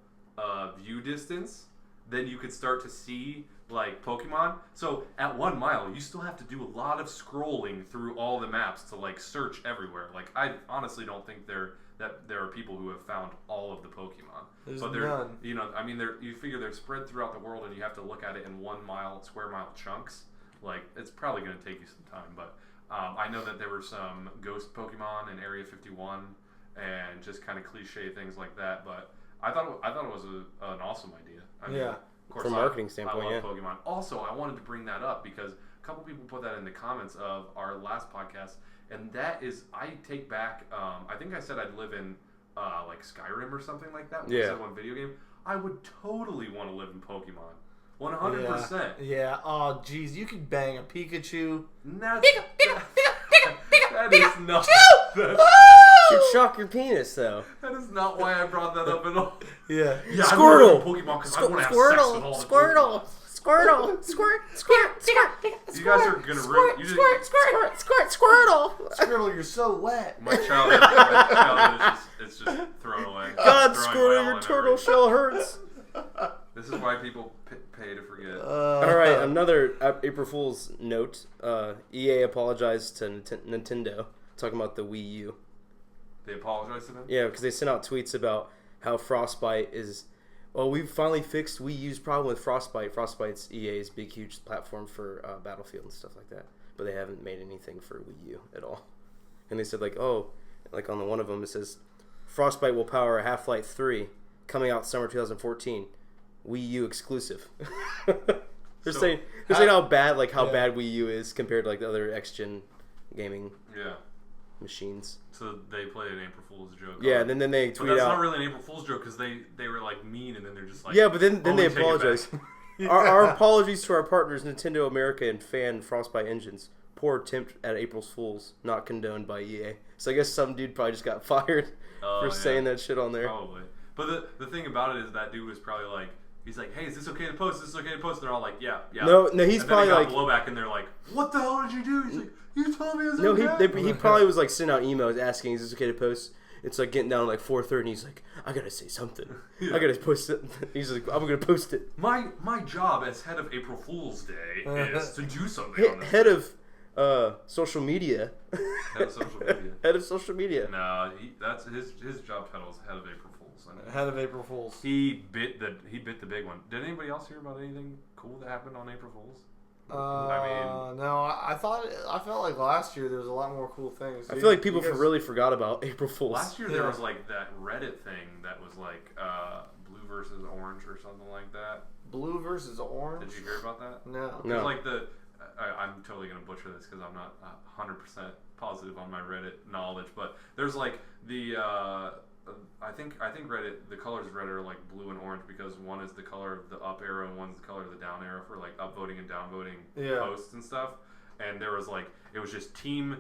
view distance, then you could start to see like Pokemon. So at 1 mile, you still have to do a lot of scrolling through all the maps to like search everywhere. Like I honestly don't think there are people who have found all of the Pokemon. There's none. You know, I mean, you figure they're spread throughout the world, and you have to look at it in 1 mile, square mile chunks. Like, it's probably going to take you some time, but I know that there were some ghost Pokemon in Area 51, and just kind of cliche things like that. But I thought it was an awesome idea. I mean, of course, from a marketing standpoint, I love Pokemon. Also, I wanted to bring that up because a couple people put that in the comments of our last podcast. And that is, I take back, I think I said I'd live in, like, Skyrim or something like that. Yeah. One video game. I would totally want to live in Pokemon. 100%. Yeah. Oh, geez. You could bang a Pikachu. That is not... You'd shock your penis, though. That is not why I brought that up at all. Yeah. Squirtle! Pokemon because I want to have sex with all the Squirtle! Squirtle! Squirt! You guys are gonna ruin. Squirtle! Squirtle, you're so wet. My childhood is just thrown away. God, Squirtle, your turtle shell hurts. This is why people pay to forget. All right, another April Fool's note. EA apologized to Nintendo, talking about the Wii U. They apologized to them? Yeah, because they sent out tweets about how Frostbite is... Well, we've finally fixed Wii U's problem with Frostbite. Frostbite's EA's big, huge platform for Battlefield and stuff like that. But they haven't made anything for Wii U at all. And they said, like on one of them, it says, Frostbite will power Half-Life 3, coming out summer 2014. Wii U exclusive. they're saying how bad Wii U is compared to like the other X-Gen gaming machines. So they played an April Fool's joke. Yeah, and then they tweet out. But that's not really an April Fool's joke because they were like mean, and then they're just like. Yeah, but then they apologize. Our apologies to our partners, Nintendo America and Fan Frostbite Engines. Poor attempt at April's Fools, not condoned by EA. So I guess some dude probably just got fired for saying that shit on there. Probably. But the thing about it is that dude was probably like, he's like, hey, is this okay to post? Is this okay to post? And they're all like, yeah. No, he's and probably then like blowback, and they're like, what the hell did you do? He's like, you told me it was okay. He probably was like sending out emails asking, is this okay to post? It's like getting down to like 4:30, and he's like, I gotta say something. I gotta post it. He's like, I'm gonna post it. My job as head of April Fool's Day is to do something on this. Head of social media. Head of social media. Head of social media. No, that's his job title is head of April Fool's. Head of April Fool's. He bit the big one. Did anybody else hear about anything cool that happened on April Fool's? No, I felt like last year there was a lot more cool things. I feel like people really forgot about April Fool's. Last year there was like that Reddit thing that was like blue versus orange or something like that. Blue versus orange? Did you hear about that? No. It was like I'm totally going to butcher this because I'm not 100% positive on my Reddit knowledge, but there's like the I think Reddit, the colors of Reddit are like blue and orange because one is the color of the up arrow and one's the color of the down arrow for like upvoting and downvoting posts and stuff. And there was like, it was just team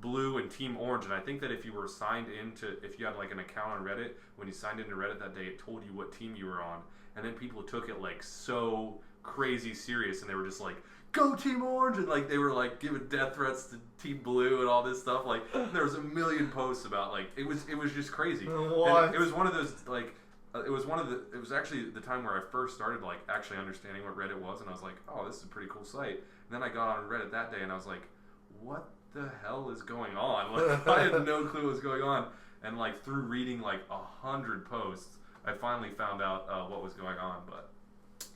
blue and team orange. And I think that if you were signed into, if you had like an account on Reddit, when you signed into Reddit that day, it told you what team you were on. And then people took it like so crazy serious and they were just like, go Team Orange, and like they were like giving death threats to Team Blue and all this stuff. Like there was a million posts about like it was just crazy. What? And it was one of those like it was actually the time where I first started like actually understanding what Reddit was, and I was like, oh, this is a pretty cool site. And then I got on Reddit that day and I was like, what the hell is going on? Like I had no clue what was going on. And like through reading like 100 posts, I finally found out what was going on. But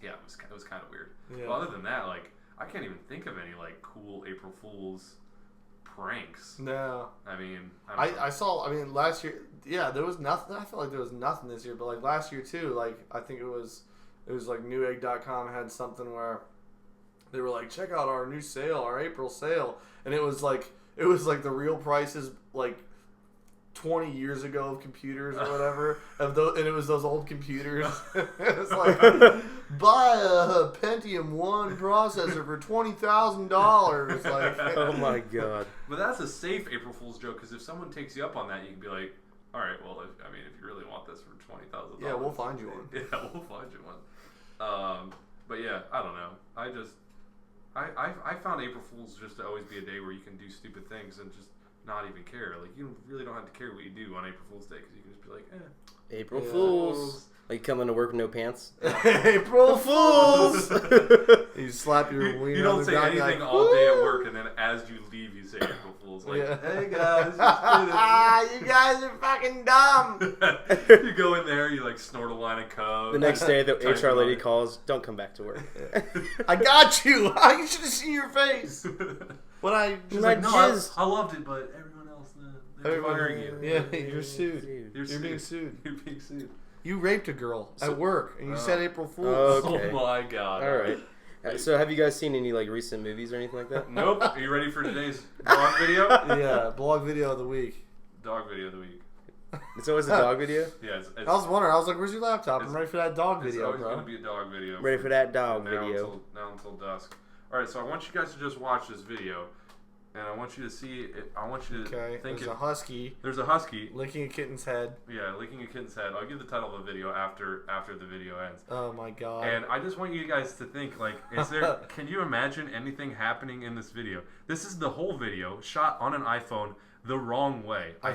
yeah, it was kind of weird. Yeah. But other than that, like I can't even think of any like cool April Fool's pranks. No. I mean, I saw. I mean, last year, yeah, there was nothing. I felt like there was nothing this year, but like last year too. Like I think it was like Newegg.com had something where they were like, check out our new sale, our April sale, and it was like the real prices like 20 years ago of computers or whatever of those, and it was those old computers. It was like, buy a Pentium 1 processor for $20,000. Like, oh my god! But that's a safe April Fool's joke, because if someone takes you up on that, you can be like, all right, well, if you really want this for $20,000, yeah, we'll find you one. Yeah, we'll find you one. But yeah, I don't know. I found April Fool's just to always be a day where you can do stupid things and just not even care. Like, you really don't have to care what you do on April Fool's Day, because you can just be like, April Fools. Like, come into work with no pants. April Fools! You slap your wiener. You don't say anything like, all day at work, and then as you leave, you say April Fools. Like, hey guys, you guys are fucking dumb. You go in there, you like snort a line of code. The next day, the HR lady calls, don't come back to work. I got you. I should have seen your face. She's like, no, I loved it, but everyone else, they're firing you. Yeah, you're sued. You're being sued. You're being sued. You raped a girl at work, and you said April Okay. Fool's. Oh my god. All right. So have you guys seen any like recent movies or anything like that? Nope. Are you ready for today's blog video? Yeah, blog video of the week. Dog video of the week. It's always a dog video? Yeah. I was wondering. I was like, where's your laptop? I'm ready for that dog video, bro. It's always going to be a dog video. Ready for that dog video. Now until dusk. All right, so I want you guys to just watch this video. And I want you to see it. I want you to think there's a husky. There's a husky licking a kitten's head. Yeah, licking a kitten's head. I'll give the title of the video after the video ends. Oh my god! And I just want you guys to think, like, is there? Can you imagine anything happening in this video? This is the whole video shot on an iPhone the wrong way. I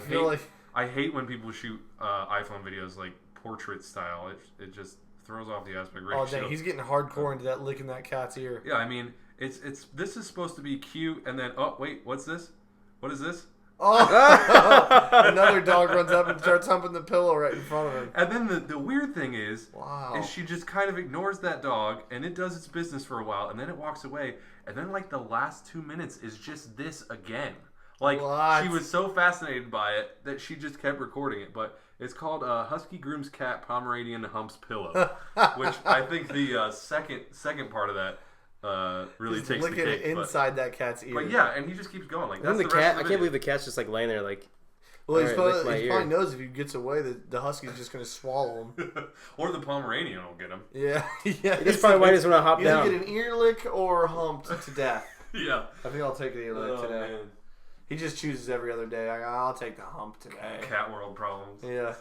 hate when people shoot iPhone videos like portrait style. It just throws off the aspect ratio. Oh dang, he's getting hardcore into that licking that cat's ear. Yeah, I mean. This is supposed to be cute, and then wait, what's this? What is this? Oh, another dog runs up and starts humping the pillow right in front of him. And then the weird thing is she just kind of ignores that dog, and it does its business for a while, and then it walks away, and then like the last 2 minutes is just this again. Like she was so fascinated by it that she just kept recording it. But it's called Husky Grooms Cat Pomeranian Humps Pillow, which I think the second part of that. Really He's takes the cake. Licking it inside that cat's ear. But yeah, and he just keeps going like that's the cat. I can't believe the cat's just like laying there like. Well, he probably knows if he gets away, the husky's just going to swallow him. Or the Pomeranian will get him. Yeah, yeah. That's probably why he doesn't want to hop down. Either get an ear lick or humped to death. Yeah. I think I'll take an ear lick today. Man. He just chooses every other day. I'll take the hump today. Cat world problems. Yeah.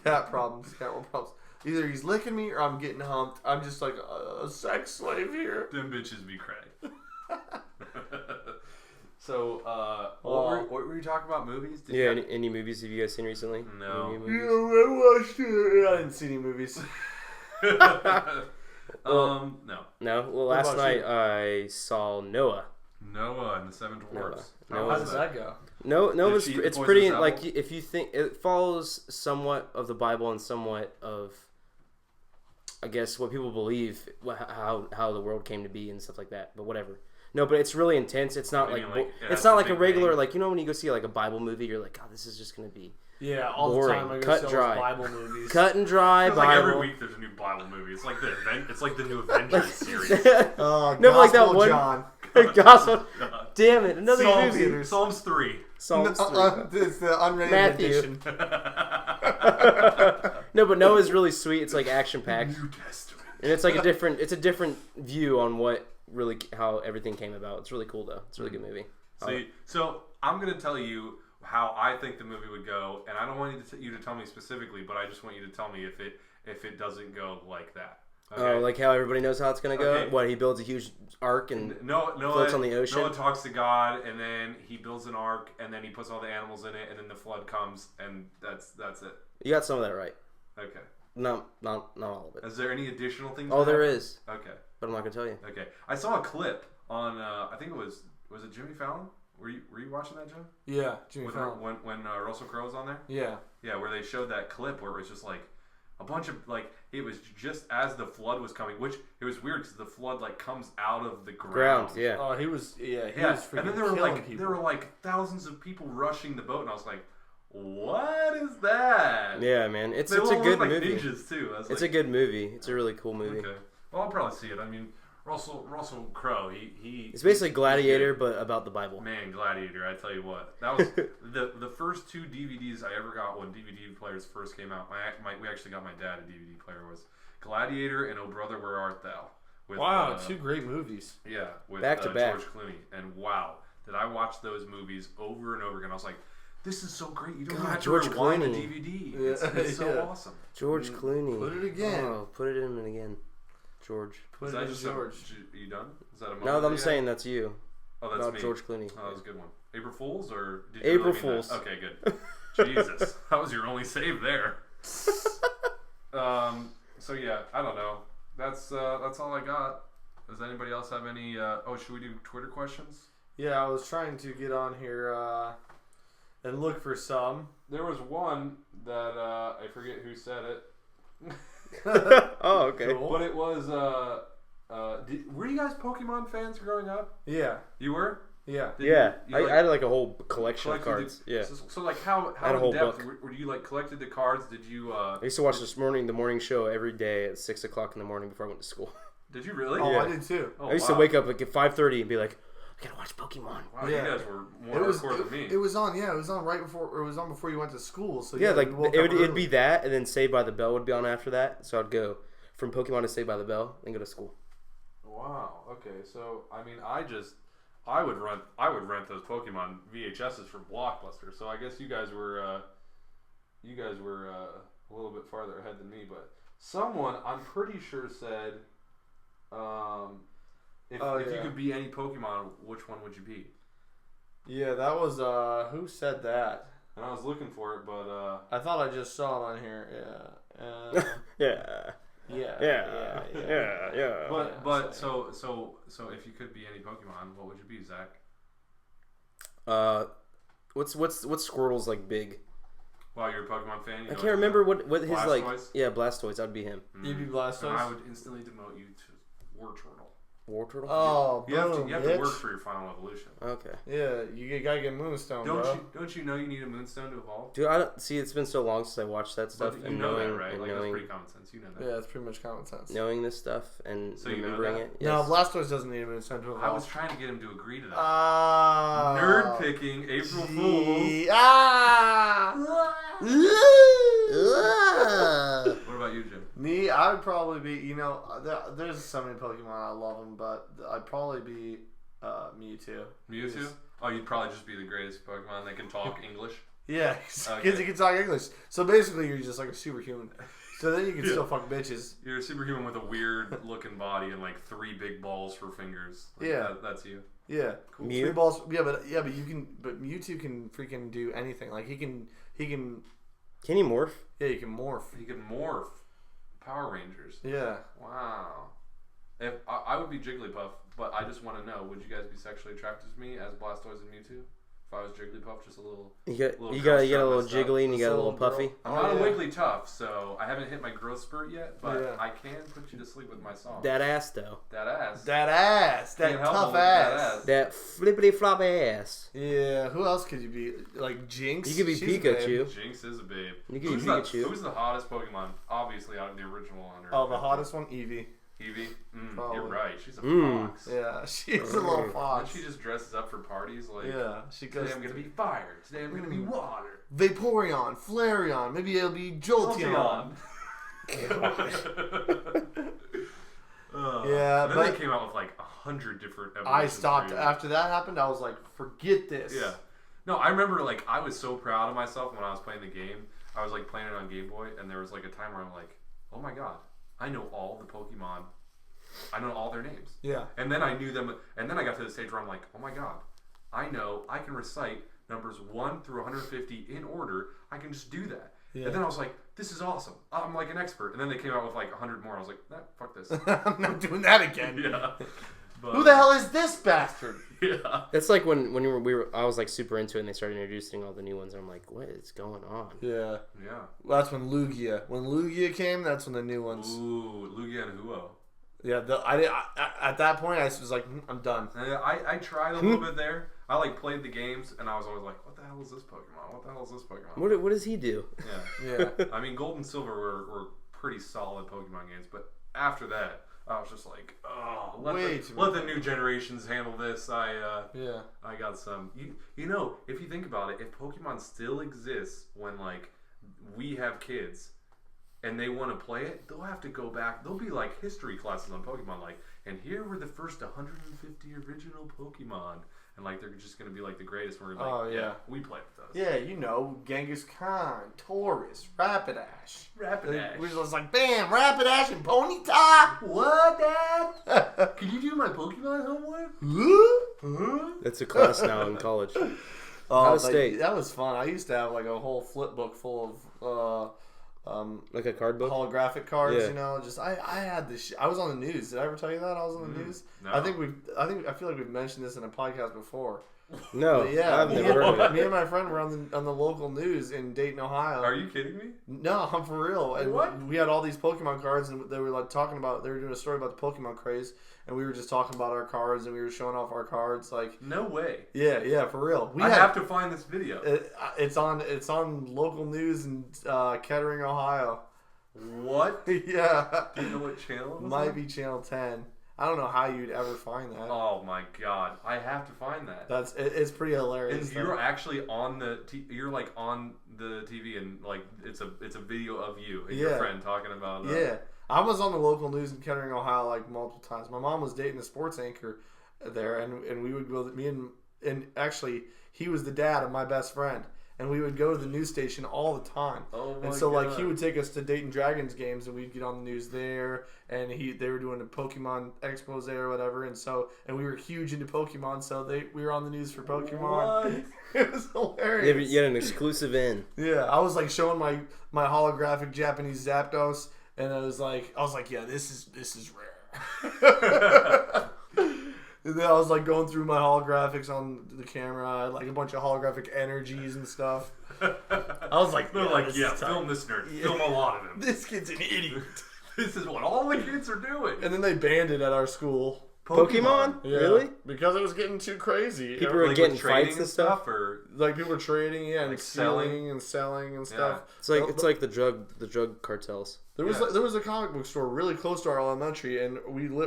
Cat problems. Cat world problems. Either he's licking me or I'm getting humped. I'm just like a sex slave here. Them bitches be cray. So, what were you talking about? Movies? Any movies have you guys seen recently? No. Yeah, I watched it. I didn't see any movies. No. No? Well, last night I saw Noah. Noah and the Seven Dwarfs. How does that go? Noah's it's pretty, like, if you think, it follows somewhat of the Bible and somewhat of, I guess, what people believe, how the world came to be and stuff like that, but whatever. No, but it's really intense. It's not it's not like a regular, like, you know when you go see like a Bible movie, you're like, God, this is just going to be all boring, the time I go cut see dry. Bible movies. Cut and dry Bible. Like every week there's a new Bible movie. It's like the new Avengers series. No, but like that one. John. Gospel. Damn it, another movie. Psalms 3. Psalms 3. It's the unrated Matthew. edition. No, but Noah's really sweet. It's like action packed. New Testament. And it's like a different view on how everything came about. It's really cool though. It's a really good movie. So I'm gonna tell you how I think the movie would go, and I don't want you to tell me specifically, but I just want you to tell me if it doesn't go like that. Okay? Oh, like how everybody knows how it's gonna go. Okay. What, he builds a huge ark and floats on the ocean. Noah talks to God, and then he builds an ark, and then he puts all the animals in it, and then the flood comes, and that's it. You got some of that right. Okay. Not all of it. Is there any additional things? Oh, there is. Okay. But I'm not gonna tell you. Okay. I saw a clip on I think it was it Jimmy Fallon? Were you watching that, Joe? Yeah, Jimmy Fallon. When Russell Crowe was on there? Yeah. Yeah, where they showed that clip where it was just like a bunch of like it was just as the flood was coming, which it was weird because the flood like comes out of the ground. Yeah. Oh, he was freaking and then there were like thousands of people rushing the boat, and I was like, what is that? Yeah, man, it's a good movie. Ninjas too. It's a good movie. It's a really cool movie. Okay. Well, I'll probably see it. I mean, Russell Crowe. It's basically Gladiator, but about the Bible. Man, Gladiator! I tell you what, that was the first 2 DVDs I ever got when DVD players first came out. We actually got my dad a DVD player. Was Gladiator and Oh Brother, Where Art Thou? With, 2 great movies. Yeah, with back to back. George Clooney. And wow, did I watch those movies over and over again? I was like, this is so great. You don't have to rewind the DVD. It's so awesome. George Clooney. Put it again. Oh, put it in again. George. Is that just George? Are you done? Is that a moment? No, I'm saying that's you. Oh, that's me. George Clooney. Oh, that was a good one. April Fools or did you April really Fools? That? Okay, good. Jesus, that was your only save there. So yeah, I don't know. That's all I got. Does anybody else have any? Should we do Twitter questions? Yeah, I was trying to get on here and look for some. There was one that I forget who said it. Oh, okay. Cool. But it was. Were you guys Pokemon fans growing up? Yeah. You were. Yeah. I had like a whole collection of cards. Yeah. So like how in depth were you like collected the cards? Did you? I used to watch the morning show every day at 6 o'clock in the morning before I went to school. Did you really? Oh, yeah. I did too. Oh, I used to wake up like at 5:30 and be like, I gotta watch Pokemon. Wow, you guys were more hardcore than me. It was on. Yeah, it was on right before. It was on before you went to school. So yeah, like it'd be that, and then Saved by the Bell would be on after that. So I'd go from Pokemon to Saved by the Bell and go to school. Wow. Okay. So I mean, I would rent those Pokemon VHSs from Blockbuster. So I guess you guys were a little bit farther ahead than me. But someone I'm pretty sure said, if you could be any Pokemon, which one would you be? Yeah, that was who said that? And I was looking for it, but I thought I just saw it on here. Yeah. Yeah. But so if you could be any Pokemon, what would you be, Zach? What's Squirtle's like big? Wow, you're a Pokemon fan. I can't remember what his Blastoise? like. Yeah, Blastoise. I'd be him. You'd be Blastoise. And I would instantly demote you to Wartortle. Wartortle? Oh, you have to work for your final evolution. Okay. Yeah, you gotta get Moonstone, Don't you know you need a Moonstone to evolve? Dude, I don't see. It's been so long since I watched that stuff. But you know that, right? Like that's pretty common sense. You know that. Yeah, it's pretty much common sense. Knowing this stuff and remembering it. Yes. No, Blastoise doesn't need a Moonstone to evolve. I was trying to get him to agree to that. Nerd picking, April Fools. What about you, Jim? Me, I would probably be. There's so many Pokemon I love them, but I'd probably be Mewtwo. Mewtwo? Oh, you'd probably just be the greatest Pokemon that can talk English. Yeah, because he can talk English. So basically, you're just like a superhuman. So then you can still fuck bitches. You're a superhuman with a weird looking body and like 3 big balls for fingers. Like that's you. Yeah, cool. 3 balls. Yeah, but you can. But Mewtwo can freaking do anything. Like he can. Can he morph? Yeah, he can morph. He can morph. Power Rangers. Yeah. Wow. If I would be Jigglypuff, but I just want to know: would you guys be sexually attracted to me as Blastoise and Mewtwo? If I was Jigglypuff, just a little. You got a little jiggly and you got a little puffy. I'm not a Wigglytuff, so I haven't hit my growth spurt yet, but I can put you to sleep with my song. That ass though. That ass. That tough ass. That flippity flop ass. Yeah. Who else could you be? Like Jinx. You could be Pikachu. Jinx is a babe. You could be Pikachu. Who's the hottest Pokemon? Obviously, out of the original on Earth. Oh, the hottest one, Eevee. Eevee? You're right. She's a fox. Yeah, she's a little fox. And she just dresses up for parties like, she goes, today I'm going to be fire. Today I'm going to be water. Vaporeon, Flareon, maybe it'll be Jolteon. Yeah, but then they came out with like 100 different evolutions. I stopped. After that happened, I was like, forget this. Yeah. No, I remember like I was so proud of myself when I was playing the game. I was like playing it on Game Boy, and there was like a time where I'm like, oh my god. I know all the Pokemon. I know all their names. Yeah. And then I knew them. And then I got to the stage where I'm like, oh my god. I can recite numbers 1 through 150 in order. I can just do that. Yeah. And then I was like, this is awesome. I'm like an expert. And then they came out with like 100 more. I was like, fuck this. I'm not doing that again. Yeah. But, who the hell is this bastard? Yeah. That's like when I was like super into it and they started introducing all the new ones. And I'm like, what is going on? Yeah. Yeah. Well, that's when Lugia. When Lugia came, that's when the new ones. Ooh, Lugia and Huo. Yeah. I at that point I was like, I'm done. I tried a little bit there. I like played the games and I was always like, what the hell is this Pokemon? What the hell is this Pokemon? What does he do? Yeah. Yeah. I mean, Gold and Silver were pretty solid Pokemon games, but after that, I was just like, oh, let the new generations handle this. I got some. You know, if you think about it, if Pokemon still exists when like we have kids and they want to play it, they'll have to go back. There'll be like history classes on Pokemon, like, and here were the first 150 original Pokemon, and like they're just gonna be like the greatest. We're like, yeah, we played with those. Yeah, you know, Genghis Khan, Taurus, Rapidash. We was like, bam, Rapidash and Ponyta. What, Dad? Can you do my Pokemon homework? Huh? That's a class now in college. That was fun. I used to have like a whole flip book full of like a card book, holographic cards. You know, just I had this. I was on the news. Did I ever tell you that I was on the news? No. I feel like we've mentioned this in a podcast before. No, yeah, I've never heard of it. Me and my friend were on the local news in Dayton, Ohio. Are you kidding me? No, I'm for real. And what? We had all these Pokemon cards, and they were like talking about. They were doing a story about the Pokemon craze, and we were just talking about our cards, and we were showing off our cards. Like, no way. Yeah, for real. I have to find this video. It's on local news in Kettering, Ohio. What? Yeah. Do you know what channel it was Might on? be Channel 10. I don't know how you'd ever find that. Oh my god, I have to find that. It's pretty hilarious. And you're actually on the you're like on the TV and like it's a video of you and your friend talking about I was on the local news in Kettering, Ohio like multiple times. My mom was dating a sports anchor there, and we would go. And actually he was the dad of my best friend. And we would go to the news station all the time. Oh my And so God. like he would take us to Dayton Dragons games and we'd get on the news there, and they were doing a Pokemon expose or whatever, and we were huge into Pokemon, so we were on the news for Pokemon. What? It was hilarious. You had an exclusive in. Yeah, I was like showing my holographic Japanese Zapdos, and I was like, yeah, this is rare. And then I was like going through my holographics on the camera. I had like a bunch of holographic energies and stuff. I was like, they're like, film this nerd. Yeah. Film a lot of them. This kid's an idiot. This is what all the kids are doing. And then they banned it at our school. Pokemon? Yeah. Really? Because it was getting too crazy. People were getting fights and stuff, or like people were trading, and like selling and stuff. It's like the drug cartels. There was a comic book store really close to our elementary, and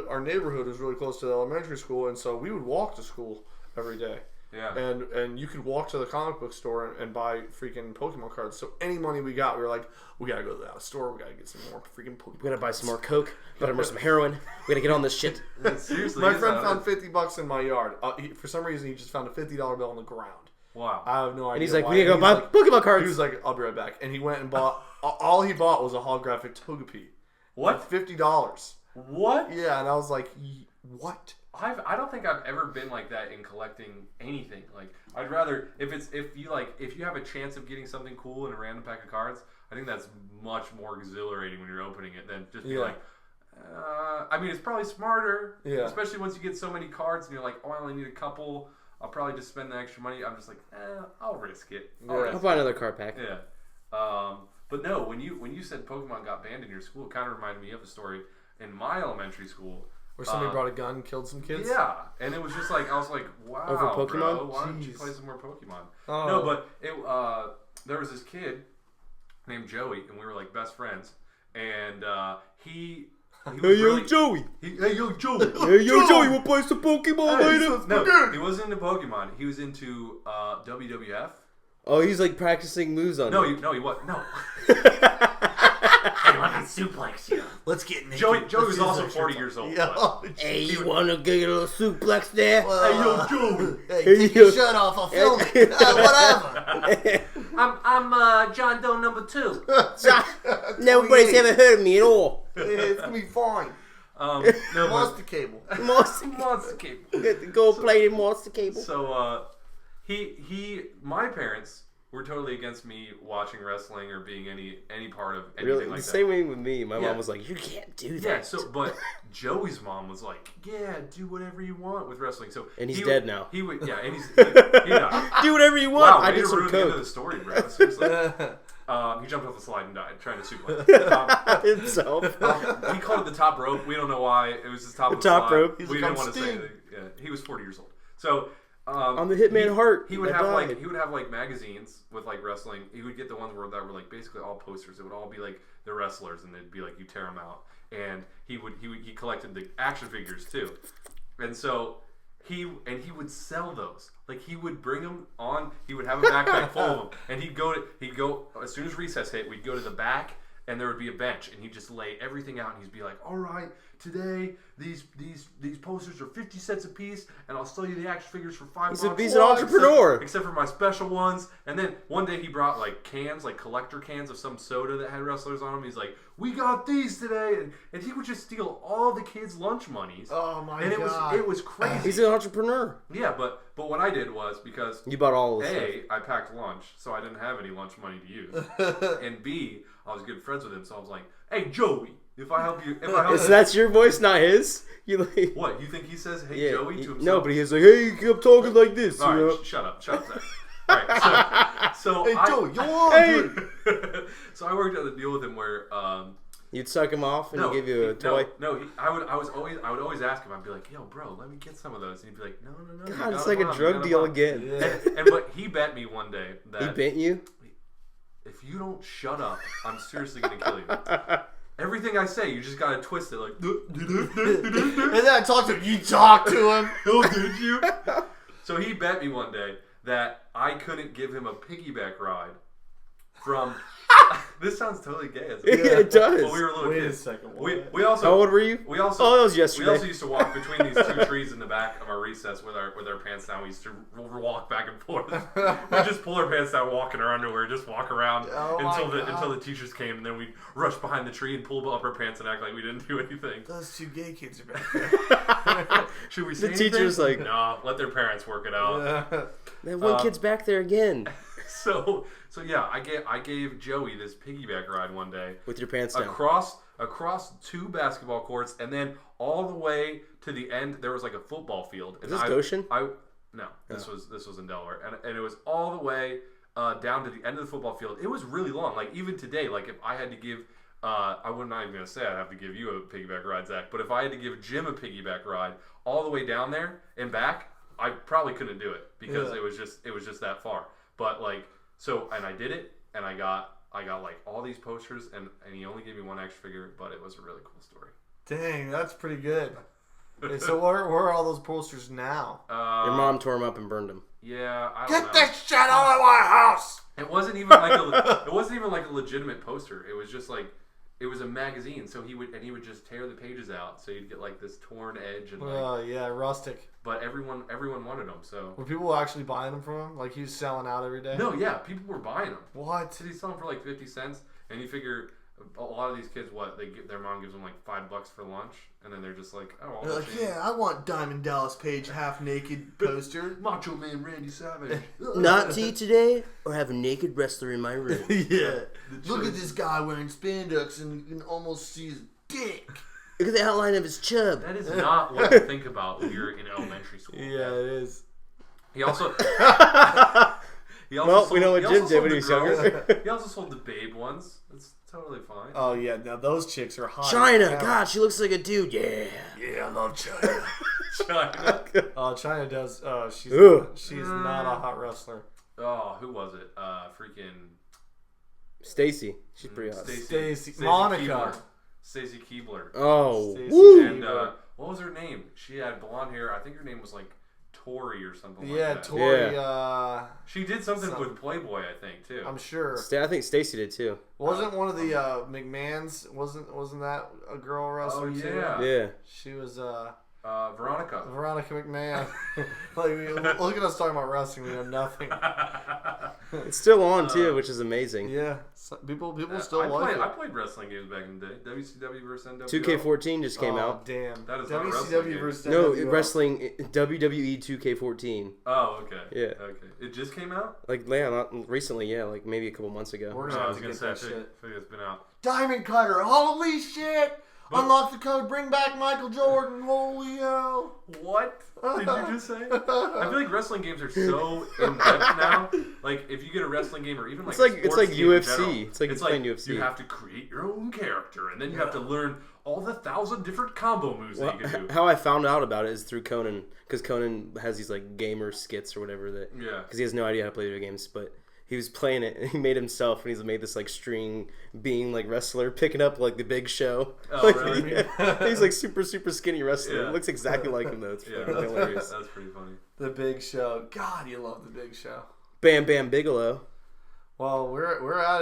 our neighborhood was really close to the elementary school, and so we would walk to school every day. Yeah. And you could walk to the comic book store and buy freaking Pokemon cards. So any money we got, we were like, we gotta go to the store. We gotta get some more freaking Pokemon. We gotta buy some more Coke. We gotta buy some heroin. We gotta get on this shit. Seriously, my friend found $50 in my yard. For some reason, he just found a $50 bill on the ground. Wow. I have no idea. And he's like, we gotta go buy Pokemon cards. He was like, I'll be right back. And he went and bought. All he bought was a holographic Togepi. What? $50. What? Yeah, and I was like, what? I don't think I've ever been like that in collecting anything. Like, I'd rather if you have a chance of getting something cool in a random pack of cards, I think that's much more exhilarating when you're opening it than just be like, I mean, it's probably smarter, especially once you get so many cards and you're like, oh, I only need a couple. I'll probably just spend the extra money. I'm just like, I'll risk it. I'll buy another card pack. Yeah. But no, when you said Pokemon got banned in your school, it kind of reminded me of a story in my elementary school. Where somebody brought a gun and killed some kids? Yeah. And it was just like, I was like, wow, over Pokemon? Bro, why don't you play some more Pokemon? Oh. No, but there was this kid named Joey, and we were like best friends. And he Hey, yo, Joey! Hey, yo, Joey! Hey, yo, Joey, we'll play some Pokemon later? No, he wasn't into Pokemon. He was into WWF. Oh, he's like practicing moves on you. No, he wasn't. No. Hey, let me suplex you. Let's get naked. Joey was also 40 years old. Yeah. Hey, you want to get a little suplex there? Hey, yo, Joey. Hey, take your shirt off. I'll film it. Whatever. I'm John Doe number 2. Nobody's ever heard of me at all. It's going to be fine. Monster Cable. Monster Cable. Get the gold-plated Monster Cable. So, my parents were totally against me watching wrestling or being any part of anything really? like that. The same way with me. My mom was like, "You can't do that." Yeah. But Joey's mom was like, "Yeah, do whatever you want with wrestling." So and he's dead now. He would, yeah, and he died. Do whatever you want. Wow, I did some coke. The end of the story, bro. Seriously. He jumped off the slide and died trying to suplex himself. He called it the top rope. We don't know why. It was his top of the top slide. rope. We didn't want to say anything. Yeah, he was 40 years old. So on the Hitman Hart, he would have like magazines with like wrestling. He would get the ones that were like basically all posters. It would all be like the wrestlers, and they'd be like you tear them out. And he collected the action figures too, and so. He would sell those. Like he would bring them on. He would have a backpack full of them, and he'd go as soon as recess hit. We'd go to the back, and there would be a bench, and he'd just lay everything out, and he'd be like, "All right, today these posters are 50 cents a piece, and I'll sell you the action figures for $5." He's an entrepreneur, except for my special ones. And then one day he brought like cans, like collector cans of some soda that had wrestlers on them. He's like, "We got these today," and he would just steal all the kids' lunch monies. Oh my god! It was crazy. He's an entrepreneur. Yeah, but what I did was because you bought all of this. I packed lunch, so I didn't have any lunch money to use, and B, I was good friends with him, so I was like, "Hey, Joey, if I help you, so that's your voice, not his. You like what? You think he says, "Hey, Joey" to himself? No, but he's like, "Hey, you keep talking like this." All you right, know? shut up, Zach. All right, so hey, Joey, you on? So I worked out a deal with him where you'd suck him off and he'd give you a toy. I would always ask him. I'd be like, "Yo, bro, let me get some of those," and he'd be like, "No." God, it's like a drug deal again. Yeah. But he bet me one day that he bet you. If you don't shut up, I'm seriously gonna kill you. Everything I say, you just gotta twist it like. And then I talk to him. You talk to him. Oh, did you? So he bet me one day that I couldn't give him a piggyback ride from. This sounds totally gay. It does. Well, we were little Wait kids. a second. We also. How old were you? That was yesterday. We also used to walk between these two trees in the back of our recess with our pants down. We used to walk back and forth. We just pull our pants down, walk in our underwear, just walk around until the teachers came, and then we'd rush behind the tree and pull up our pants and act like we didn't do anything. Those two gay kids are back there. Should we say the teacher's like, "No, let their parents work it out." That one kid's back there again. So yeah, I gave Joey this piggyback ride one day with your pants down across 2 basketball courts, and then all the way to the end there was like a football field. Is this Goshen? No, this was in Delaware, and it was all the way down to the end of the football field. It was really long. Like even today, like if I had to give, I'm not even gonna say I'd have to give you a piggyback ride, Zach. But if I had to give Jim a piggyback ride all the way down there and back, I probably couldn't do it because it was just that far. But like. So, and I did it, and I got like all these posters, and he only gave me one action figure, but it was a really cool story. Dang, that's pretty good. Okay, so where are all those posters now? Your mom tore them up and burned them. Yeah, I don't know. Get this shit out of my house! It wasn't even like a legitimate poster. It was just like it was a magazine. So he would just tear the pages out, so you'd get like this torn edge and yeah, rustic. But everyone wanted them. So were people actually buying them from him? Like he was selling out every day? No, yeah, people were buying them. What? He's selling for like 50 cents, and you figure a lot of these kids, their mom gives them like $5 for lunch, and then they're just like, oh, they're like, yeah, I want Diamond Dallas Page half naked poster, Macho Man Randy Savage. Not tea today, or have a naked wrestler in my room. Yeah, look at this guy wearing spandex, and you can almost see his dick. Look at the outline of his chub. That is not what you think about when you're in elementary school. Yeah, it is. He also. We know what Jim did when he was younger. He also sold the babe ones. That's totally fine. Oh yeah, now those chicks are hot. China, God, she looks like a dude. Yeah. Yeah, I love China. China. China does. She's not a hot wrestler. Oh, who was it? Freaking. Stacy. She's pretty hot. Stacy. Monica. Stacy Keebler. Oh. Woo. And what was her name? She had blonde hair. I think her name was like Tori or something like that. Tori. She did something with Playboy, I think, too. I'm sure. I think Stacy did too. Wasn't one of the McMahons? Wasn't that a girl wrestler too? Yeah. Yeah. She was. Veronica. Veronica McMahon. Look at us talking about wrestling. We know nothing. It's still on too, which is amazing. Yeah, so people still like it. I played wrestling games back in the day. WCW versus NWO. 2K14 just came out. Oh damn! That is WCW versus NWO. NWO. No, wrestling WWE 2K14. Oh, okay. Yeah. Okay. It just came out. Like, yeah, not recently. Yeah, like maybe a couple months ago. We're gonna have to get that shit. I think it's been out. Diamond Cutter. Holy shit! Unlock the code. Bring back Michael Jordan. Holy hell! What did you just say? I feel like wrestling games are so in depth now. Like if you get a wrestling game or even like it's like UFC. General, it's like playing UFC. You have to create your own character, and then you have to learn all the 1,000 different combo moves that you can do. How I found out about it is through Conan, because Conan has these like gamer skits or whatever that. Yeah. Because he has no idea how to play video games, but he was playing it and he made himself, and he's made this like string being like wrestler picking up like the Big Show. Oh, like, really? Yeah. He's like super skinny wrestler. Yeah. It looks exactly like him though. It's fucking hilarious. That's pretty funny. The Big Show. God, you love the Big Show. Bam Bam Bigelow. Well, we're at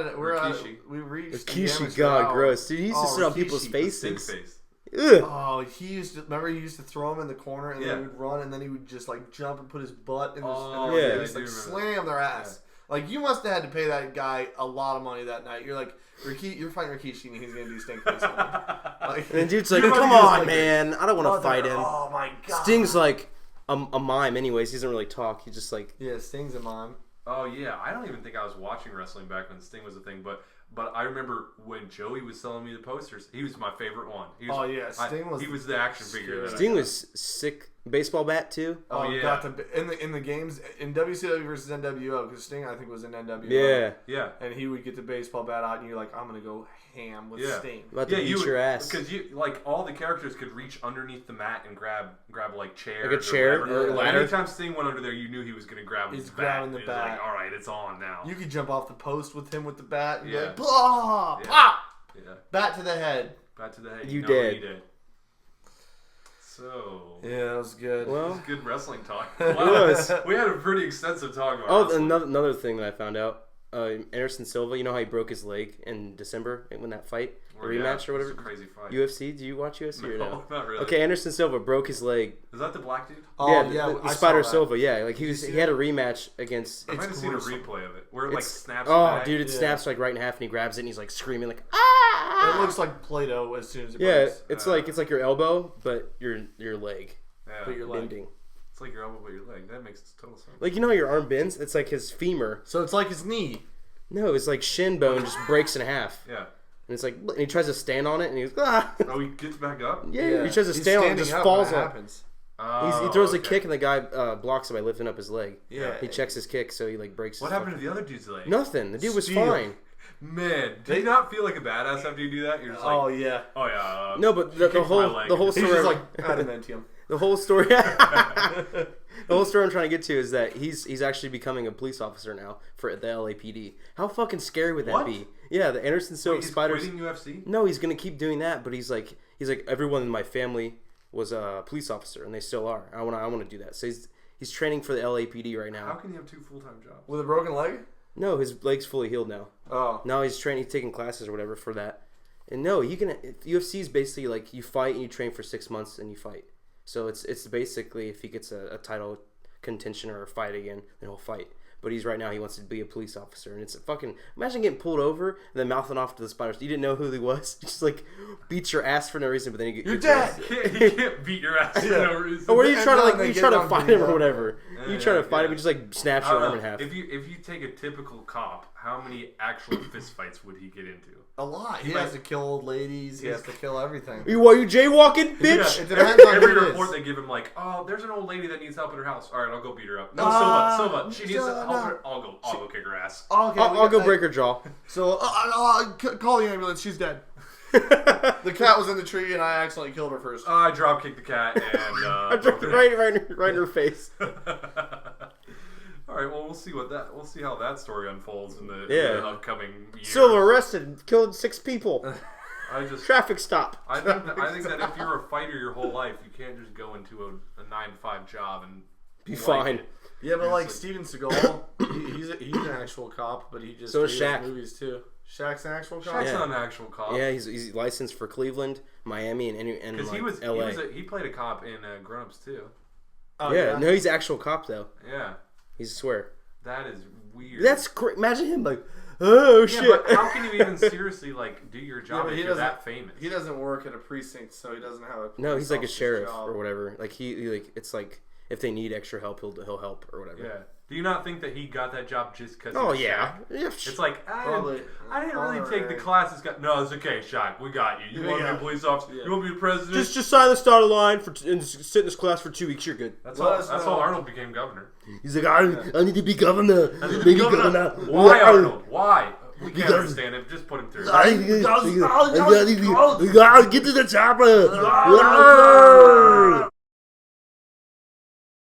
it. We're at Rikishi. it. We reached Rikishi, God, hour. gross. Dude, he used to sit on Rikishi, people's Stink faces. face. Ugh. Oh, he used to throw him in the corner, and then he would run, and then he would just like jump and put his butt in his face, like slam their ass. Yeah. Like you must have had to pay that guy a lot of money that night. You're like, you're fighting Rikishi, and he's gonna do stink face. Like, and dude's like, come on, man, I don't want to fight him. Oh my god. Sting's like a mime, anyways. He doesn't really talk. He just like Sting's a mime. Oh yeah, I don't even think I was watching wrestling back when Sting was a thing, but I remember when Joey was selling me the posters. He was my favorite one. He was the action figure. Sting was sick. Baseball bat too. Oh yeah. In the games in WCW versus NWO, because Sting I think was in NWO. Yeah. And he would get the baseball bat out, and you're like, I'm gonna go ham with Sting. About to beat your ass. Because you like all the characters could reach underneath the mat and grab like chairs. Like a chair or a ladder. Anytime Sting went under there, you knew he was gonna grab his bat. He's grabbing the bat. Like, all right, it's on now. You could jump off the post with him with the bat. And be like, pop! Yeah. Bat to the head. Bat to the head. You did. So yeah, that was good. Well, it was good wrestling talk. Wow. We had a pretty extensive talk about wrestling. Another thing that I found out. Anderson Silva, you know how he broke his leg in December when that fight, the rematch or whatever. It was a crazy fight. UFC? Do you watch UFC or no? No, not really. Okay, Anderson Silva broke his leg. Is that the black dude? Oh yeah, the Spider Silva. Yeah, like he had a rematch against. I might have seen a replay of it where it like snaps. Oh, dude, it snaps like right in half, and he grabs it, and he's like screaming like ah! It looks like Play-Doh as soon as it breaks. It's like your elbow, but your leg. Yeah. But your leg. Bending. It's like your elbow, but your leg. That makes total sense. Like you know how your arm bends? It's like his femur. So it's like his knee. No, it's like shin bone just breaks in half. Yeah. And it's like, and he tries to stand on it, and he goes, ah! Oh, he gets back up? Yeah. He tries to stand on it, and just falls on it. Happens. He throws a kick, and the guy blocks it by lifting up his leg. Yeah. He checks his kick, so he like breaks his What happened to the other dude's leg? Nothing. The dude was fine. Man, do you not feel like a badass after you do that? You're just like, oh yeah. No, but the whole story. He's just like adamantium. The whole story. The whole story I'm trying to get to is that he's actually becoming a police officer now for the LAPD. How fucking scary would that be? Yeah, the Anderson Silva Spider. Quitting UFC? No, he's gonna keep doing that, but he's like everyone in my family was a police officer, and they still are. I want to do that. So he's training for the LAPD right now. How can you have 2 full-time jobs with a broken leg? No, his leg's fully healed now. Oh, now he's training, he's taking classes or whatever for that. And no, you can. UFC is basically like you fight and you train for 6 months and you fight. So it's basically if he gets a title contention or a fight again, then he'll fight. But he wants to be a police officer, and it's fucking. Imagine getting pulled over and then mouthing off to the spiders. You didn't know who he was. He just like beats your ass for no reason, but then you're dead. You can't beat your ass for no reason. Or you try to fight him or whatever. You try to fight him, he just like snaps your arm in half. If you take a typical cop, how many actual fist fights would he get into? A lot. He has to kill old ladies. He has to kill everything. You jaywalking, bitch? Yeah, it depends on every report they give him, like, oh, there's an old lady that needs help in her house. All right, I'll go beat her up. No, Silva, she needs help. I'll go kick her ass. Okay, I'll go break her jaw. So call the ambulance. She's dead. The cat was in the tree, and I accidentally killed her first. I drop kicked the cat and I dropped it right in her face. All right, well, we'll see how that story unfolds in the upcoming year. Silva arrested, killed 6 people. Traffic stop. I think that if you're a fighter your whole life, you can't just go into a 9-to-5 job and be fine. Yeah, but like Steven Seagal, he's an actual cop, but he so is Shaq. Movies too. Shaq's an actual cop. Shaq's not an actual cop. Yeah, he's licensed for Cleveland, Miami and because like, LA. He played a cop in Grown Ups too. Oh, yeah, no, he's an actual cop though. Yeah, he's a swear. That is weird. That's great. Imagine him like, oh shit. Yeah, but how can you even seriously like do your job if you're that famous? He doesn't work at a precinct, so he doesn't have a. No, he's like a sheriff or whatever. Like he like it's like if they need extra help, he'll help or whatever. Yeah. Do you not think that he got that job just because? Oh yeah. It's like I didn't really take the classes. No, it's okay, Shaq. We got you. You want to be a police officer? Yeah. You want to be a president? Just sign the dotted line and sit in this class for 2 weeks. You're good. That's how Arnold became governor. He's like, I need to be governor. I need to be governor. Why, Arnold? Why? We can't understand him. Just put him through. I gotta get to the chopper.